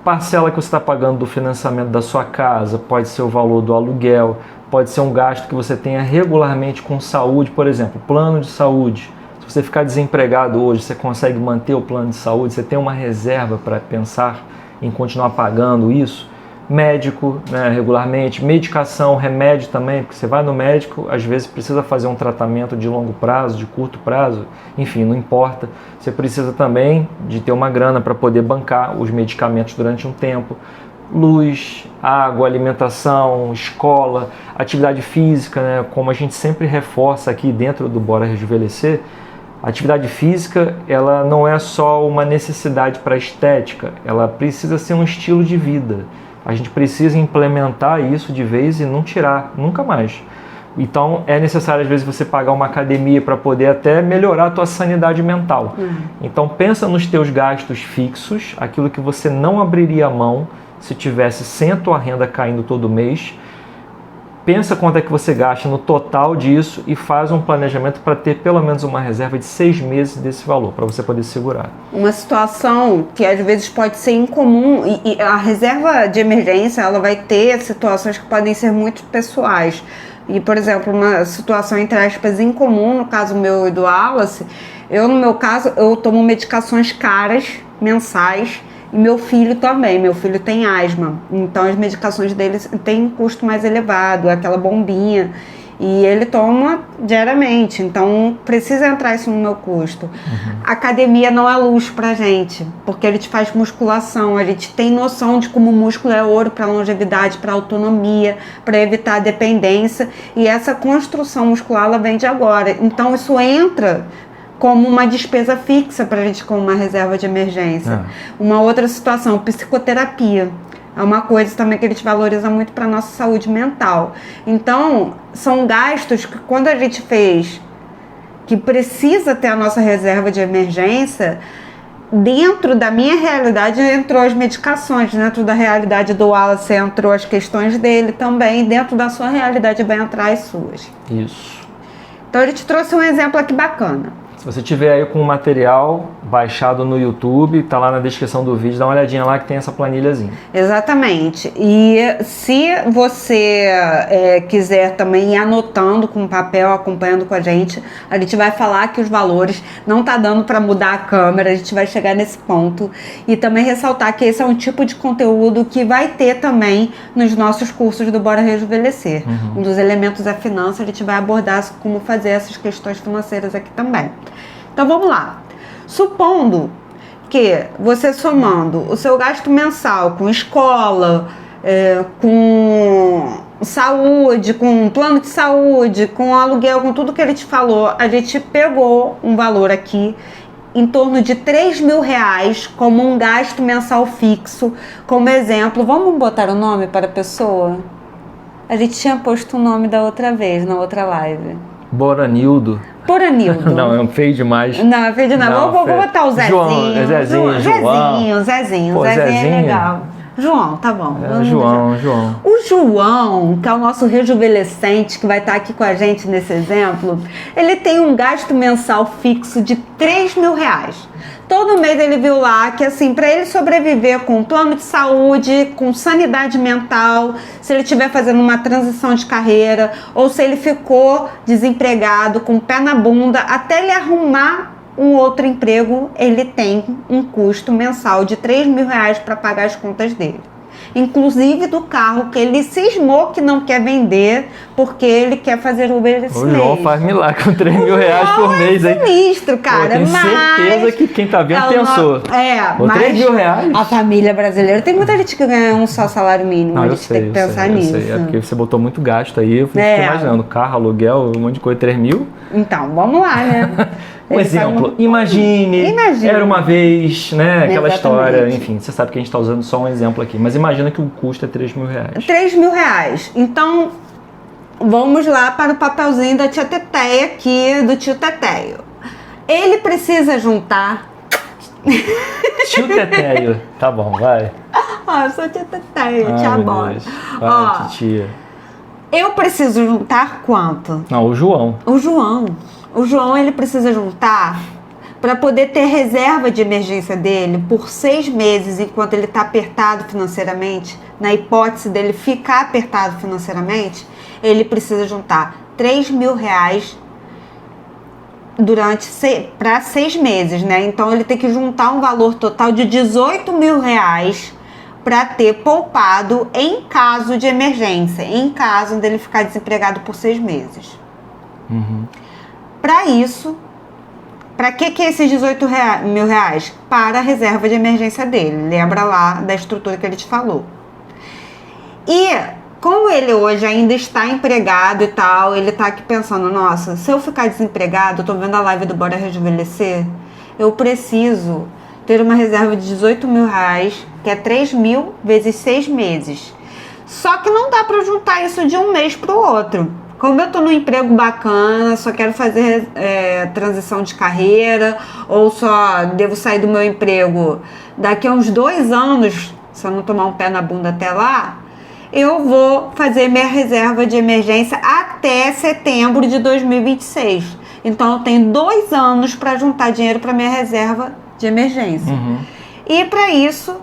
parcela que você está pagando do financiamento da sua casa, pode ser o valor do aluguel, pode ser um gasto que você tenha regularmente com saúde, por exemplo, plano de saúde. Se você ficar desempregado hoje, você consegue manter o plano de saúde, você tem uma reserva para pensar em continuar pagando isso. Médico, né, regularmente, medicação, remédio também, porque você vai no médico, às vezes precisa fazer um tratamento de longo prazo, de curto prazo, enfim, não importa. Você precisa também de ter uma grana para poder bancar os medicamentos durante um tempo. Luz, água, alimentação, escola, atividade física, né, como a gente sempre reforça aqui dentro do Bora Rejuvenescer. A atividade física, ela não é só uma necessidade para a estética, ela precisa ser um estilo de vida. A gente precisa implementar isso de vez e não tirar, nunca mais. Então é necessário às vezes você pagar uma academia para poder até melhorar a tua sanidade mental. Então pensa nos teus gastos fixos, aquilo que você não abriria mão se tivesse sem a tua renda caindo todo mês. Pensa quanto é que você gasta no total disso e faz um planejamento para ter pelo menos uma reserva de 6 meses desse valor, para você poder segurar. Uma situação que às vezes pode ser incomum, e a reserva de emergência ela vai ter situações que podem ser muito pessoais. E, por exemplo, uma situação, entre aspas, incomum, no caso meu e do Wallace, no meu caso, eu tomo medicações caras, mensais, e meu filho também, meu filho tem asma, então as medicações dele têm um custo mais elevado, aquela bombinha, e ele toma diariamente, então precisa entrar isso no meu custo. Academia não é luxo pra gente, porque ele te faz musculação, a gente tem noção de como o músculo é ouro para longevidade, para autonomia, para evitar a dependência, e essa construção muscular ela vem de agora, então isso entra como uma despesa fixa para a gente, como uma reserva de emergência. Uma outra situação, psicoterapia. É uma coisa também que a gente valoriza muito para a nossa saúde mental. Então, são gastos que quando a gente fez, que precisa ter a nossa reserva de emergência, dentro da minha realidade entrou as medicações, dentro da realidade do Wallace entrou as questões dele também, dentro da sua realidade vai entrar as suas. Isso. Então, a gente trouxe um exemplo aqui bacana. Se você tiver aí com o material baixado no YouTube, tá lá na descrição do vídeo, dá uma olhadinha lá que tem essa planilhazinha. Exatamente. E se você quiser também ir anotando com papel, acompanhando com a gente vai falar que os valores não tá dando para mudar a câmera, a gente vai chegar nesse ponto. E também ressaltar que esse é um tipo de conteúdo que vai ter também nos nossos cursos do Bora Rejuvenescer. Um dos elementos é finança, a gente vai abordar como fazer essas questões financeiras aqui também. Então vamos lá. Supondo que você somando o seu gasto mensal com escola, com saúde, com plano de saúde, com aluguel, com tudo que ele te falou, a gente pegou um valor aqui em torno de R$3.000 como um gasto mensal fixo, como exemplo. Vamos botar o nome para a pessoa? A gente tinha posto o nome da outra vez, na outra live. Boranildo. Boranildo. Não, é feio demais. Não, é feio demais. Vou botar o Zezinho. Zezinho. Zezinho é legal. João, tá bom. João. O João, que é o nosso rejuvenescente, que vai estar aqui com a gente nesse exemplo, ele tem um gasto mensal fixo de R$3.000. Todo mês ele viu lá que, assim, para ele sobreviver com um plano de saúde, com sanidade mental, se ele estiver fazendo uma transição de carreira, ou se ele ficou desempregado, com o pé na bunda, até ele arrumar um outro emprego, ele tem um custo mensal de R$3.000 para pagar as contas dele. Inclusive do carro que ele cismou que não quer vender porque ele quer fazer Uber esse mês. O João faz milagre com R$3.000 por mês, hein? É sinistro, cara. Tenho certeza que quem tá vendo pensou. Mas R$3.000? a família brasileira, tem muita gente que ganha um só salário mínimo. Não, a gente tem que pensar nisso. É porque você botou muito gasto aí, eu fico imaginando, carro, aluguel, um monte de coisa, 3.000. Então, vamos lá, né? Um exemplo, imagine, era uma vez, né, aquela história, enfim, você sabe que a gente está usando só um exemplo aqui, mas imagina que o custo é R$3.000. R$3.000. Então, vamos lá para o papelzinho da tia Teteia aqui, do tio Teteio. Ele precisa juntar... Tio Teteio, tá bom, vai. Eu sou tia Teteia, tia Bora. Vai, titia. Eu preciso juntar quanto? Não, o João. O João, ele precisa juntar para poder ter reserva de emergência dele por 6 meses, enquanto ele está apertado financeiramente, na hipótese dele ficar apertado financeiramente, ele precisa juntar R$3.000 para 6 meses, né? Então ele tem que juntar um valor total de R$18.000 para ter poupado em caso de emergência, em caso dele ficar desempregado por 6 meses. Para isso, para que é esses R$18.000? Para a reserva de emergência dele. Lembra lá da estrutura que ele te falou. E como ele hoje ainda está empregado e tal, ele está aqui pensando, nossa, se eu ficar desempregado, eu tô vendo a live do Bora Rejuvenescer, eu preciso ter uma reserva de R$18.000, que é 3.000 vezes 6 meses. Só que não dá para juntar isso de um mês para o outro. Como eu tô num emprego bacana, só quero fazer transição de carreira, ou só devo sair do meu emprego daqui a uns 2 anos, se eu não tomar um pé na bunda até lá, eu vou fazer minha reserva de emergência até setembro de 2026. Então eu tenho 2 anos para juntar dinheiro para minha reserva de emergência. E para isso,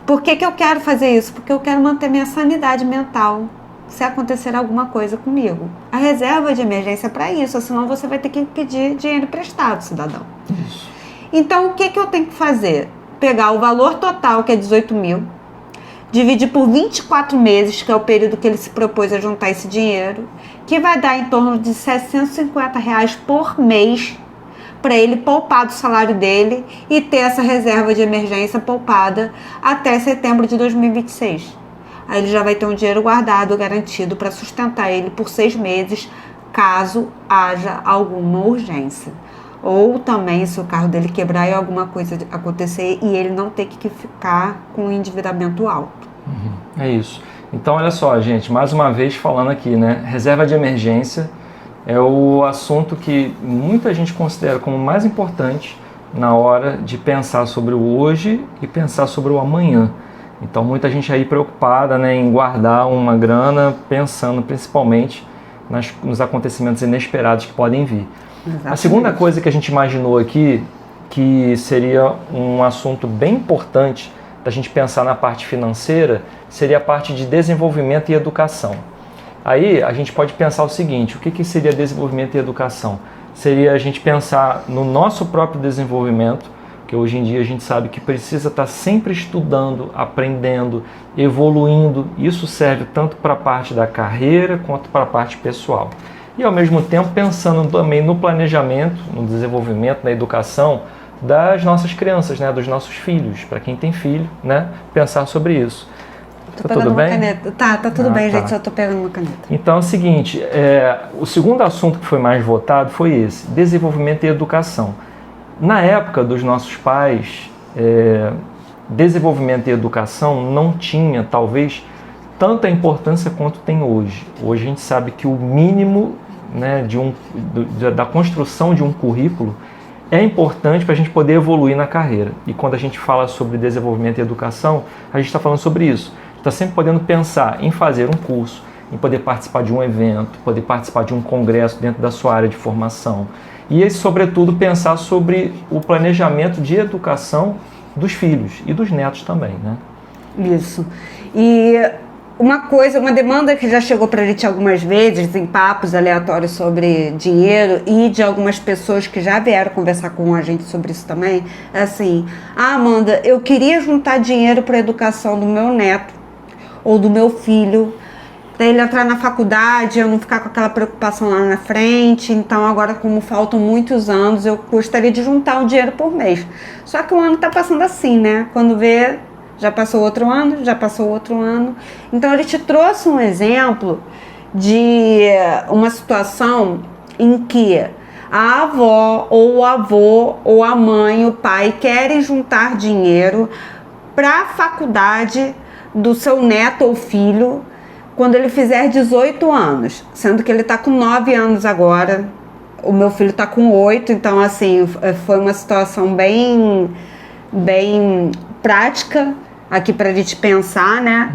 por que eu quero fazer isso? Porque eu quero manter minha sanidade mental se acontecer alguma coisa comigo. A reserva de emergência é para isso, senão você vai ter que pedir dinheiro emprestado, cidadão. Isso. Então, o que eu tenho que fazer? Pegar o valor total, que é 18.000, dividir por 24 meses, que é o período que ele se propôs a juntar esse dinheiro, que vai dar em torno de R$750 por mês, para ele poupar do salário dele e ter essa reserva de emergência poupada até setembro de 2026. Aí ele já vai ter um dinheiro guardado, garantido, para sustentar ele por 6 meses, caso haja alguma urgência. Ou também, se o carro dele quebrar e alguma coisa acontecer e ele não ter que ficar com um endividamento alto. É isso. Então, olha só, gente, mais uma vez falando aqui, né? Reserva de emergência é o assunto que muita gente considera como mais importante na hora de pensar sobre o hoje e pensar sobre o amanhã. Então, muita gente aí preocupada, né, em guardar uma grana, pensando principalmente nos acontecimentos inesperados que podem vir. Exatamente. A segunda coisa que a gente imaginou aqui, que seria um assunto bem importante da gente pensar na parte financeira, seria a parte de desenvolvimento e educação. Aí a gente pode pensar o seguinte, o que seria desenvolvimento e educação? Seria a gente pensar no nosso próprio desenvolvimento, que hoje em dia a gente sabe que precisa estar sempre estudando, aprendendo, evoluindo. Isso serve tanto para a parte da carreira quanto para a parte pessoal. E ao mesmo tempo pensando também no planejamento, no desenvolvimento, na educação das nossas crianças, né, dos nossos filhos. Para quem tem filho, né, pensar sobre isso. Tá tudo bem? Caneta. Tá tudo bem, gente, só tô pegando uma caneta. Então é o seguinte, o segundo assunto que foi mais votado foi esse, desenvolvimento e educação. Na época dos nossos pais, desenvolvimento e educação não tinha, talvez, tanta importância quanto tem hoje. Hoje a gente sabe que o mínimo né, da construção de um currículo é importante para a gente poder evoluir na carreira. E quando a gente fala sobre desenvolvimento e educação, a gente está falando sobre isso. Está sempre podendo pensar em fazer um curso, em poder participar de um evento, poder participar de um congresso dentro da sua área de formação. E, sobretudo, pensar sobre o planejamento de educação dos filhos e dos netos também, né? Isso. E uma demanda que já chegou para a gente algumas vezes, em papos aleatórios sobre dinheiro, e de algumas pessoas que já vieram conversar com a gente sobre isso também, é assim: Amanda, eu queria juntar dinheiro para a educação do meu neto ou do meu filho, para ele entrar na faculdade, eu não ficar com aquela preocupação lá na frente. Então agora, como faltam muitos anos, eu gostaria de juntar um dinheiro por mês. Só que o ano está passando assim, né? Quando vê, já passou outro ano, já passou outro ano. Então ele te trouxe um exemplo de uma situação em que a avó ou o avô ou a mãe, o pai querem juntar dinheiro para a faculdade do seu neto ou filho quando ele fizer 18 anos, sendo que ele está com 9 anos agora, o meu filho está com 8, então assim, foi uma situação bem prática aqui para a gente pensar, né?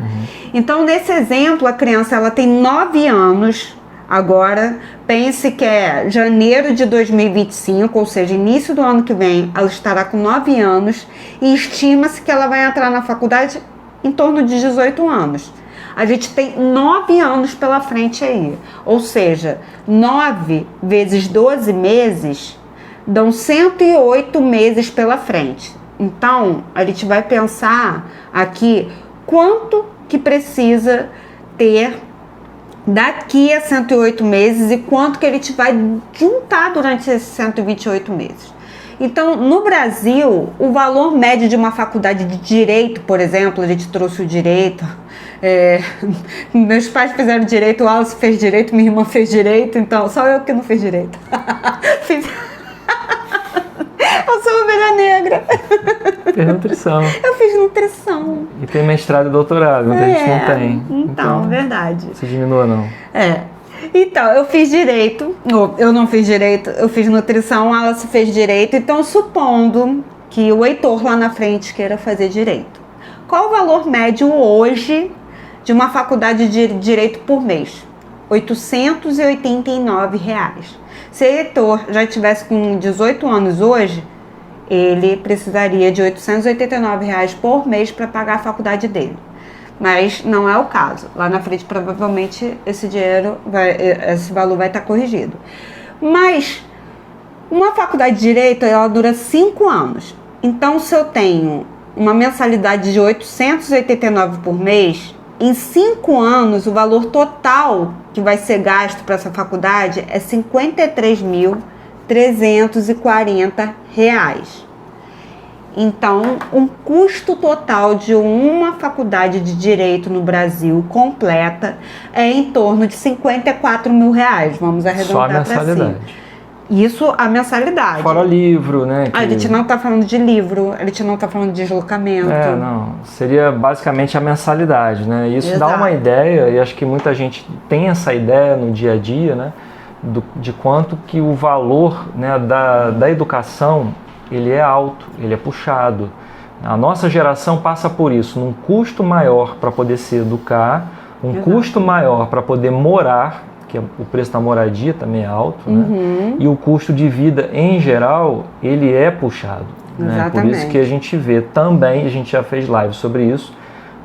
Então, nesse exemplo, a criança ela tem 9 anos agora, pense que é janeiro de 2025, ou seja, início do ano que vem, ela estará com 9 anos e estima-se que ela vai entrar na faculdade em torno de 18 anos. A gente tem 9 anos pela frente aí, ou seja, 9 vezes 12 meses dão 108 meses pela frente. Então, a gente vai pensar aqui quanto que precisa ter daqui a 108 meses e quanto que a gente vai juntar durante esses 128 meses. Então, no Brasil, o valor médio de uma faculdade de Direito, por exemplo, a gente trouxe o Direito, meus pais fizeram Direito, o Alice fez Direito, minha irmã fez Direito, então só eu que não fiz Direito. Eu sou ovelha negra. Fez nutrição. Eu fiz nutrição. E tem mestrado e doutorado, muita gente não tem. Então, verdade. Se diminua, não. Então, eu fiz direito, eu não fiz direito, eu fiz nutrição, ela se fez direito. Então, supondo que o Heitor lá na frente queira fazer direito, qual o valor médio hoje de uma faculdade de direito por mês? R$ 889. Se o Heitor já estivesse com 18 anos hoje, ele precisaria de R$ 889 por mês para pagar a faculdade dele. Mas não é o caso. Lá na frente, provavelmente, esse valor vai estar corrigido. Mas uma faculdade de Direito, ela dura 5 anos. Então, se eu tenho uma mensalidade de R$ 889 por mês, em 5 anos, o valor total que vai ser gasto para essa faculdade é R$ 53.340. Então, um custo total de uma faculdade de Direito no Brasil completa é em torno de R$ 54 mil. Vamos arredondar para cima. Isso a mensalidade. Fora livro, né? A gente não está falando de livro, a gente não está falando de deslocamento. Não. Seria basicamente a mensalidade, né? Isso Exato. Dá uma ideia, e acho que muita gente tem essa ideia no dia a dia, né? De quanto que o valor, né, da educação, ele é alto, ele é puxado. A nossa geração passa por isso, num custo maior para poder se educar, Exato. Custo maior para poder morar, que o preço da moradia também é alto, né? E o custo de vida, em geral, ele é puxado. Né? Por isso que a gente vê também, a gente já fez live sobre isso,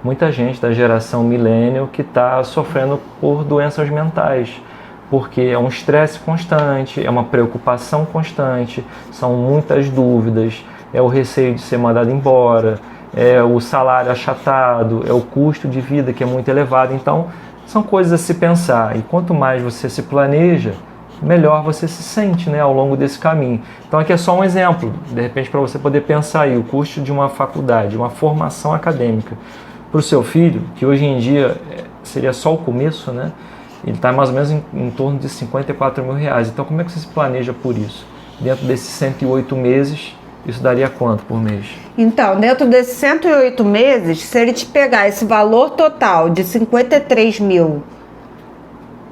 muita gente da geração millennial que está sofrendo por doenças mentais, porque é um estresse constante, é uma preocupação constante, são muitas dúvidas, é o receio de ser mandado embora, é o salário achatado, é o custo de vida que é muito elevado. Então, são coisas a se pensar, e quanto mais você se planeja, melhor você se sente, né, ao longo desse caminho. Então aqui é só um exemplo, de repente, para você poder pensar aí, o custo de uma faculdade, uma formação acadêmica para o seu filho, que hoje em dia seria só o começo, né? Ele está mais ou menos em torno de R$ 54 mil. Então como é que você se planeja por isso? Dentro desses 108 meses, isso daria quanto por mês? Então, dentro desses 108 meses, se ele te pegar esse valor total de 53 mil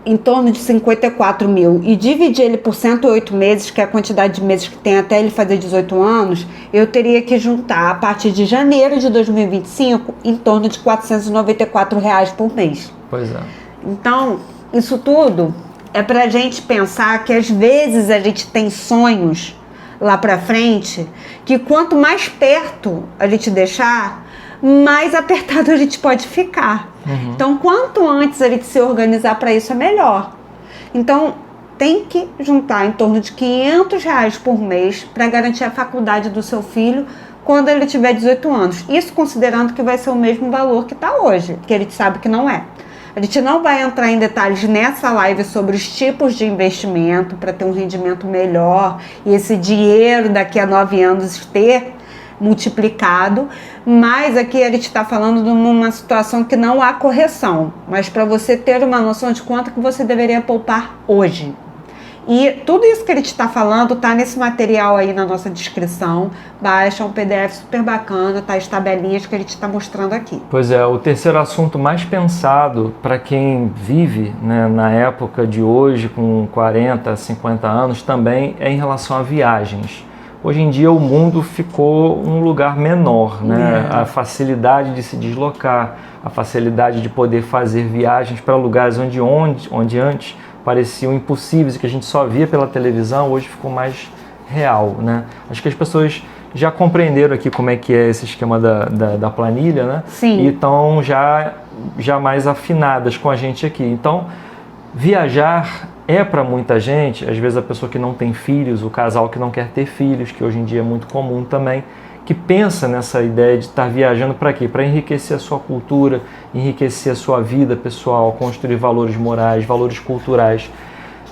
em torno de 54 mil e dividir ele por 108 meses, que é a quantidade de meses que tem até ele fazer 18 anos, eu teria que juntar a partir de janeiro de 2025 em torno de R$ 494 por mês. Pois é. Então, isso tudo é para a gente pensar que às vezes a gente tem sonhos lá para frente, que quanto mais perto a gente deixar, mais apertado a gente pode ficar. Então, quanto antes a gente se organizar para isso, é melhor. Então, tem que juntar em torno de R$ 500 por mês para garantir a faculdade do seu filho quando ele tiver 18 anos. Isso considerando que vai ser o mesmo valor que está hoje, que a gente sabe que não é. A gente não vai entrar em detalhes nessa live sobre os tipos de investimento para ter um rendimento melhor e esse dinheiro daqui a 9 anos ter multiplicado, mas aqui a gente está falando de uma situação que não há correção, mas para você ter uma noção de quanto que você deveria poupar hoje. E tudo isso que a gente está falando está nesse material aí na nossa descrição. Baixa um PDF super bacana, tá as tabelinhas que a gente está mostrando aqui. Pois é, o terceiro assunto mais pensado para quem vive, né, na época de hoje, com 40, 50 anos, também é em relação a viagens. Hoje em dia o mundo ficou um lugar menor, né? A facilidade de se deslocar, a facilidade de poder fazer viagens para lugares onde antes pareciam impossíveis e que a gente só via pela televisão, hoje ficou mais real, né? Acho que as pessoas já compreenderam aqui como é que é esse esquema da planilha, né? Sim. E estão já mais afinadas com a gente aqui. Então, viajar é para muita gente, às vezes a pessoa que não tem filhos, o casal que não quer ter filhos, que hoje em dia é muito comum também, que pensa nessa ideia de estar viajando para quê? Para enriquecer a sua cultura, enriquecer a sua vida pessoal, construir valores morais, valores culturais.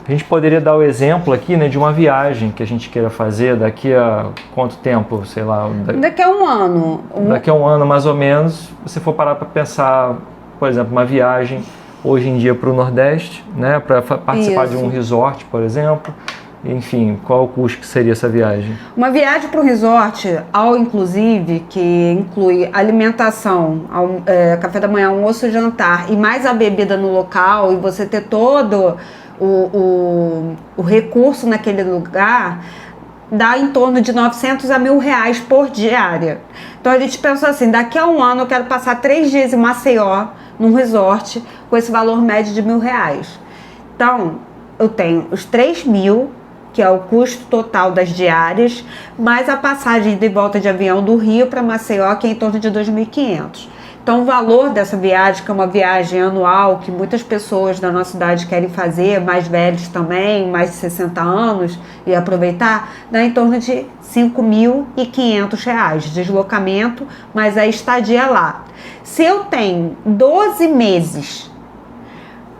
A gente poderia dar o exemplo aqui, né, de uma viagem que a gente queira fazer daqui a quanto tempo, sei lá... Daqui a um ano. Daqui a um ano, mais ou menos, se você for parar para pensar, por exemplo, uma viagem hoje em dia para o Nordeste, né, para participar de um resort, por exemplo. Enfim, qual o custo que seria essa viagem? Uma viagem para o resort, inclusive, que inclui alimentação, café da manhã, almoço, jantar e mais a bebida no local, e você ter todo o recurso naquele lugar, dá em torno de 900 a R$ 1.000 por diária. Então a gente pensou assim, daqui a um ano eu quero passar 3 dias em Maceió, num resort, com esse valor médio de R$ 1.000. Então, eu tenho os 3.000, que é o custo total das diárias, mais a passagem de volta de avião do Rio para Maceió, que é em torno de 2.500. Então, o valor dessa viagem, que é uma viagem anual, que muitas pessoas da nossa cidade querem fazer, mais velhos também, mais de 60 anos, e aproveitar, dá em torno de R$ 5.500, deslocamento, mas a estadia lá. Se eu tenho 12 meses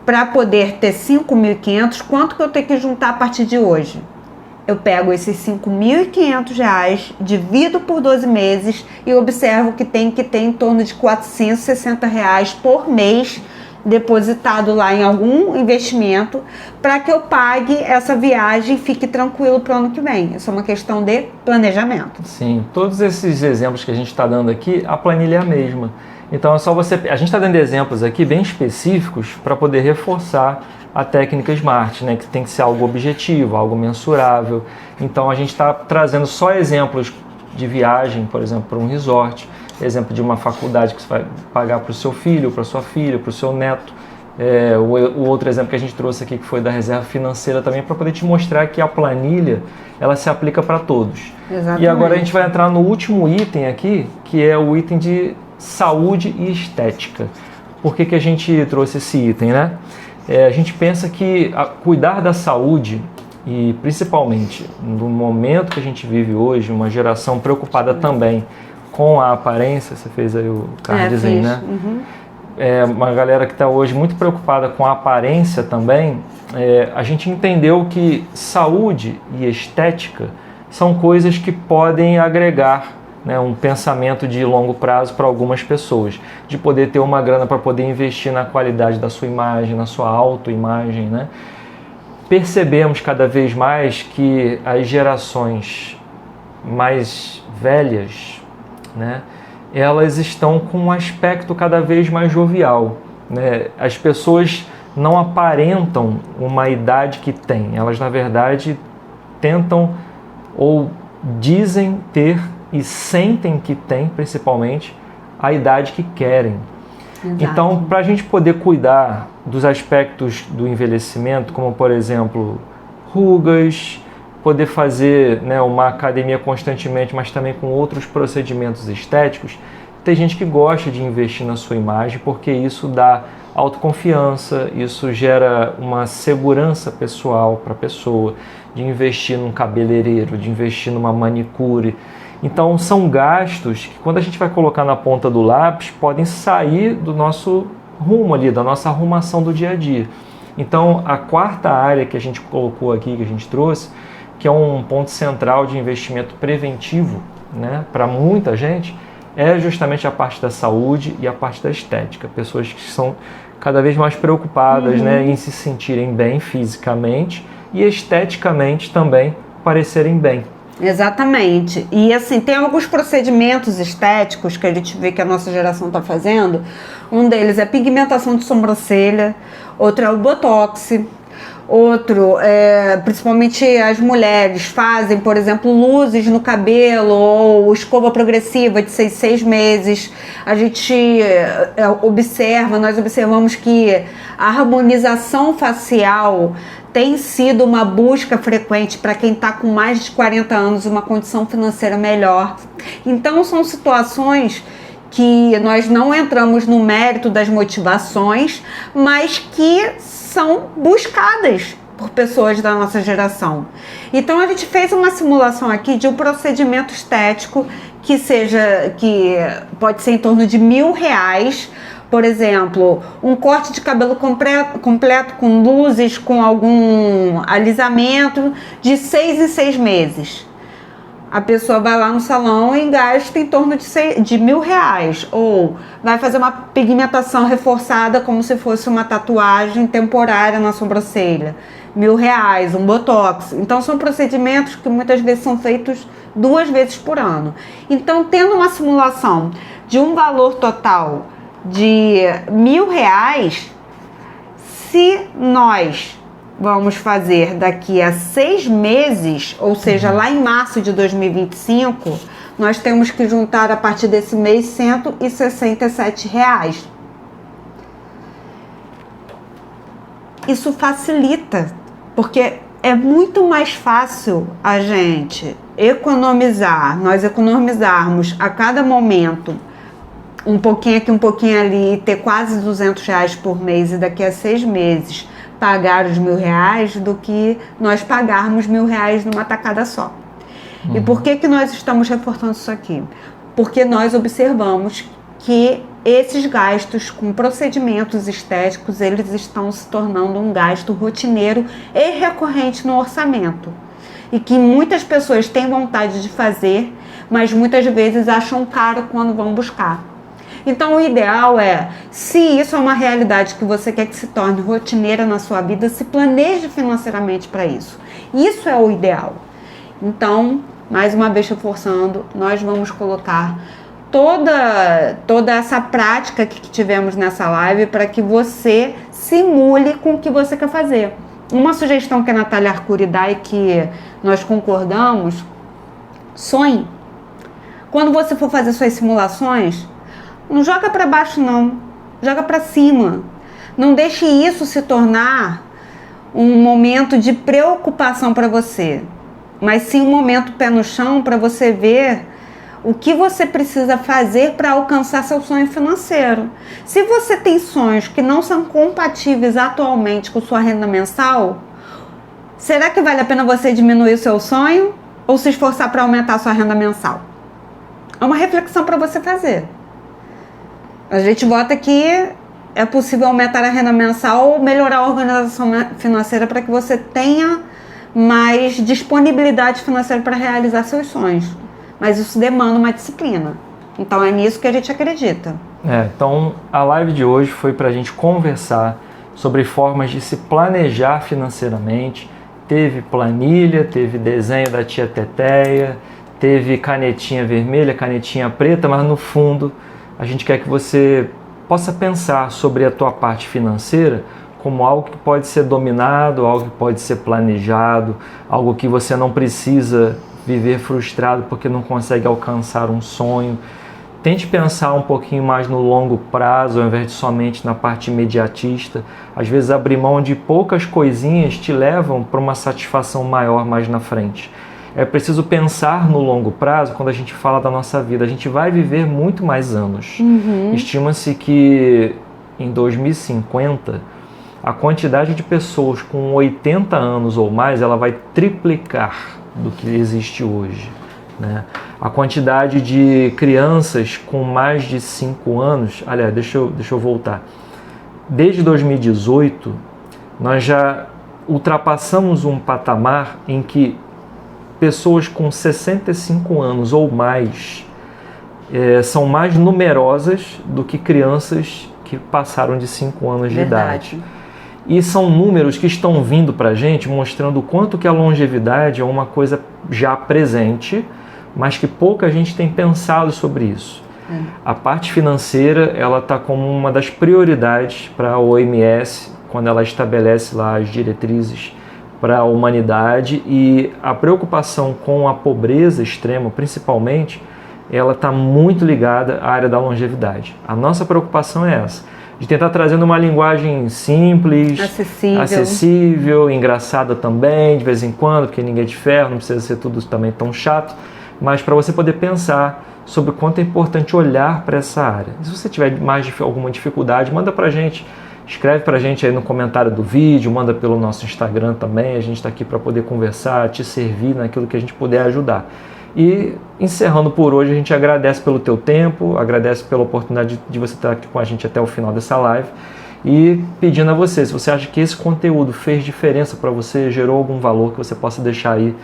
para poder ter 5.500, quanto que eu tenho que juntar a partir de hoje? Eu pego esses R$ 5.500, divido por 12 meses e observo que tem que ter em torno de R$ 460 por mês depositado lá em algum investimento para que eu pague essa viagem e fique tranquilo para o ano que vem. Isso é uma questão de planejamento. Sim, todos esses exemplos que a gente está dando aqui, a planilha é a mesma. Então é só você... A gente está dando exemplos aqui bem específicos para poder reforçar a técnica SMART, né? Que tem que ser algo objetivo, algo mensurável. Então a gente está trazendo só exemplos de viagem, por exemplo, para um resort, exemplo de uma faculdade que você vai pagar para o seu filho, para sua filha, para o seu neto. O outro exemplo que a gente trouxe aqui, que foi da reserva financeira também, para poder te mostrar que a planilha, ela se aplica para todos. Exatamente. E agora a gente vai entrar no último item aqui, que é o item de saúde e estética. Por que a gente trouxe esse item, né? A gente pensa que cuidar da saúde, e principalmente no momento que a gente vive hoje, uma geração preocupada também com a aparência, você fez aí o cardzinho, né? Uhum. Uma galera que está hoje muito preocupada com a aparência também, a gente entendeu que saúde e estética são coisas que podem agregar, né, um pensamento de longo prazo para algumas pessoas, de poder ter uma grana para poder investir na qualidade da sua imagem, na sua autoimagem, né? Percebemos cada vez mais que as gerações mais velhas, né, elas estão com um aspecto cada vez mais jovial, né? As pessoas não aparentam uma idade que têm. Elas, na verdade, tentam ou dizem ter e sentem que têm, principalmente, a idade que querem. Exato. Então, para a gente poder cuidar dos aspectos do envelhecimento, como, por exemplo, rugas, poder fazer, né, uma academia constantemente, mas também com outros procedimentos estéticos, tem gente que gosta de investir na sua imagem porque isso dá autoconfiança, isso gera uma segurança pessoal para a pessoa, de investir num cabeleireiro, de investir numa manicure. Então são gastos que, quando a gente vai colocar na ponta do lápis, podem sair do nosso rumo ali, da nossa arrumação do dia a dia. Então a quarta área que a gente colocou aqui, que a gente trouxe, que é um ponto central de investimento preventivo, né, para muita gente, é justamente a parte da saúde e a parte da estética. Pessoas que são cada vez mais preocupadas, né, em se sentirem bem fisicamente e esteticamente também parecerem bem. Exatamente. E assim, tem alguns procedimentos estéticos que a gente vê que a nossa geração está fazendo. Um deles é pigmentação de sobrancelha, outro é o botox, outro, principalmente as mulheres fazem, por exemplo, luzes no cabelo ou escova progressiva de 6 meses. A gente nós observamos que a harmonização facial tem sido uma busca frequente para quem está com mais de 40 anos, uma condição financeira melhor. Então são situações que nós não entramos no mérito das motivações, mas que são buscadas por pessoas da nossa geração. Então a gente fez uma simulação aqui de um procedimento estético que pode ser em torno de R$1.000, por exemplo, um corte de cabelo completo com luzes, com algum alisamento, de 6 em 6 meses. A pessoa vai lá no salão e gasta em torno de R$1.000, ou vai fazer uma pigmentação reforçada como se fosse uma tatuagem temporária na sobrancelha, R$1.000, um botox. Então são procedimentos que muitas vezes são feitos 2 vezes por ano. Então, tendo uma simulação de um valor total de R$1.000, se nós vamos fazer daqui a 6 meses, ou seja, lá em março de 2025, nós temos que juntar a partir desse mês R$167. Isso facilita, porque é muito mais fácil a gente nós economizarmos a cada momento um pouquinho aqui, um pouquinho ali, e ter quase R$200 por mês, e daqui a 6 meses pagar os R$1.000, do que nós pagarmos R$1.000 numa tacada só. E por que nós estamos reforçando isso aqui? Porque nós observamos que esses gastos com procedimentos estéticos, eles estão se tornando um gasto rotineiro e recorrente no orçamento. E que muitas pessoas têm vontade de fazer, mas muitas vezes acham caro quando vão buscar. Então o ideal é, se isso é uma realidade que você quer que se torne rotineira na sua vida, se planeje financeiramente para isso. Isso é o ideal. Então, mais uma vez reforçando, nós vamos colocar toda essa prática que tivemos nessa live para que você simule com o que você quer fazer. Uma sugestão que a Natália Arcuri dá e que nós concordamos: sonhe. Quando você for fazer suas simulações, não joga para baixo não, joga para cima. Não deixe isso se tornar um momento de preocupação para você, mas sim um momento pé no chão para você ver o que você precisa fazer para alcançar seu sonho financeiro. Se você tem sonhos que não são compatíveis atualmente com sua renda mensal, será que vale a pena você diminuir o seu sonho ou se esforçar para aumentar a sua renda mensal? É uma reflexão para você fazer. A gente bota que é possível aumentar a renda mensal ou melhorar a organização financeira para que você tenha mais disponibilidade financeira para realizar seus sonhos. Mas isso demanda uma disciplina. Então é nisso que a gente acredita. Então a live de hoje foi para a gente conversar sobre formas de se planejar financeiramente. Teve planilha, teve desenho da tia Teteia, teve canetinha vermelha, canetinha preta, mas no fundo a gente quer que você possa pensar sobre a tua parte financeira como algo que pode ser dominado, algo que pode ser planejado, algo que você não precisa viver frustrado porque não consegue alcançar um sonho. Tente pensar um pouquinho mais no longo prazo, ao invés de somente na parte imediatista. Às vezes abrir mão de poucas coisinhas te levam para uma satisfação maior mais na frente. É preciso pensar no longo prazo quando a gente fala da nossa vida. A gente vai viver muito mais anos. Estima-se que em 2050, a quantidade de pessoas com 80 anos ou mais, ela vai triplicar do que existe hoje, né? A quantidade de crianças com mais de 5 anos, aliás, deixa eu voltar. Desde 2018, nós já ultrapassamos um patamar em que pessoas com 65 anos ou mais são mais numerosas do que crianças que passaram de 5 anos de idade. E são números que estão vindo para a gente mostrando o quanto que a longevidade é uma coisa já presente, mas que pouca gente tem pensado sobre isso. A parte financeira, ela está como uma das prioridades para a OMS, quando ela estabelece lá as diretrizes para a humanidade, e a preocupação com a pobreza extrema, principalmente, ela está muito ligada à área da longevidade. A nossa preocupação é essa, de tentar trazer uma linguagem simples, acessível, engraçada também, de vez em quando, porque ninguém é de ferro, não precisa ser tudo também tão chato, mas para você poder pensar sobre o quanto é importante olhar para essa área. Se você tiver alguma dificuldade, manda para a gente, escreve para a gente aí no comentário do vídeo, manda pelo nosso Instagram também, a gente está aqui para poder conversar, te servir naquilo que a gente puder ajudar. E encerrando por hoje, a gente agradece pelo teu tempo, agradece pela oportunidade de você estar aqui com a gente até o final dessa live e pedindo a você, se você acha que esse conteúdo fez diferença para você, gerou algum valor, que você possa deixar aí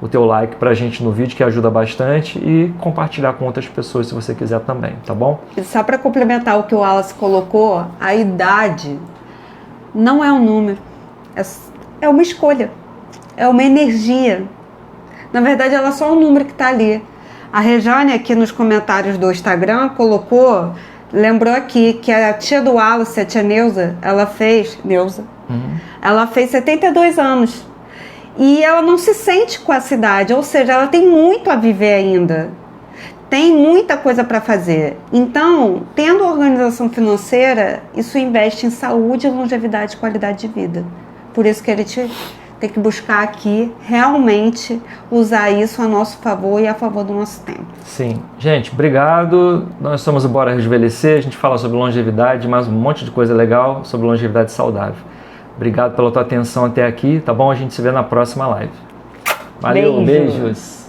o teu like pra gente no vídeo, que ajuda bastante, e compartilhar com outras pessoas se você quiser também, tá bom? E só para complementar o que o Wallace colocou, a idade não é um número, é uma escolha, é uma energia. Na verdade, ela é só um número que está ali. A Rejane aqui nos comentários do Instagram lembrou aqui que a tia do Wallace, a tia Neuza, ela fez 72 anos. E ela não se sente com essa idade, ou seja, ela tem muito a viver ainda. Tem muita coisa para fazer. Então, tendo organização financeira, isso investe em saúde, longevidade e qualidade de vida. Por isso que ele tem que buscar aqui realmente usar isso a nosso favor e a favor do nosso tempo. Sim. Gente, obrigado. Nós somos o Bora Rejuvenescer. A gente fala sobre longevidade, mais um monte de coisa legal sobre longevidade saudável. Obrigado pela tua atenção até aqui, tá bom? A gente se vê na próxima live. Valeu, beijos.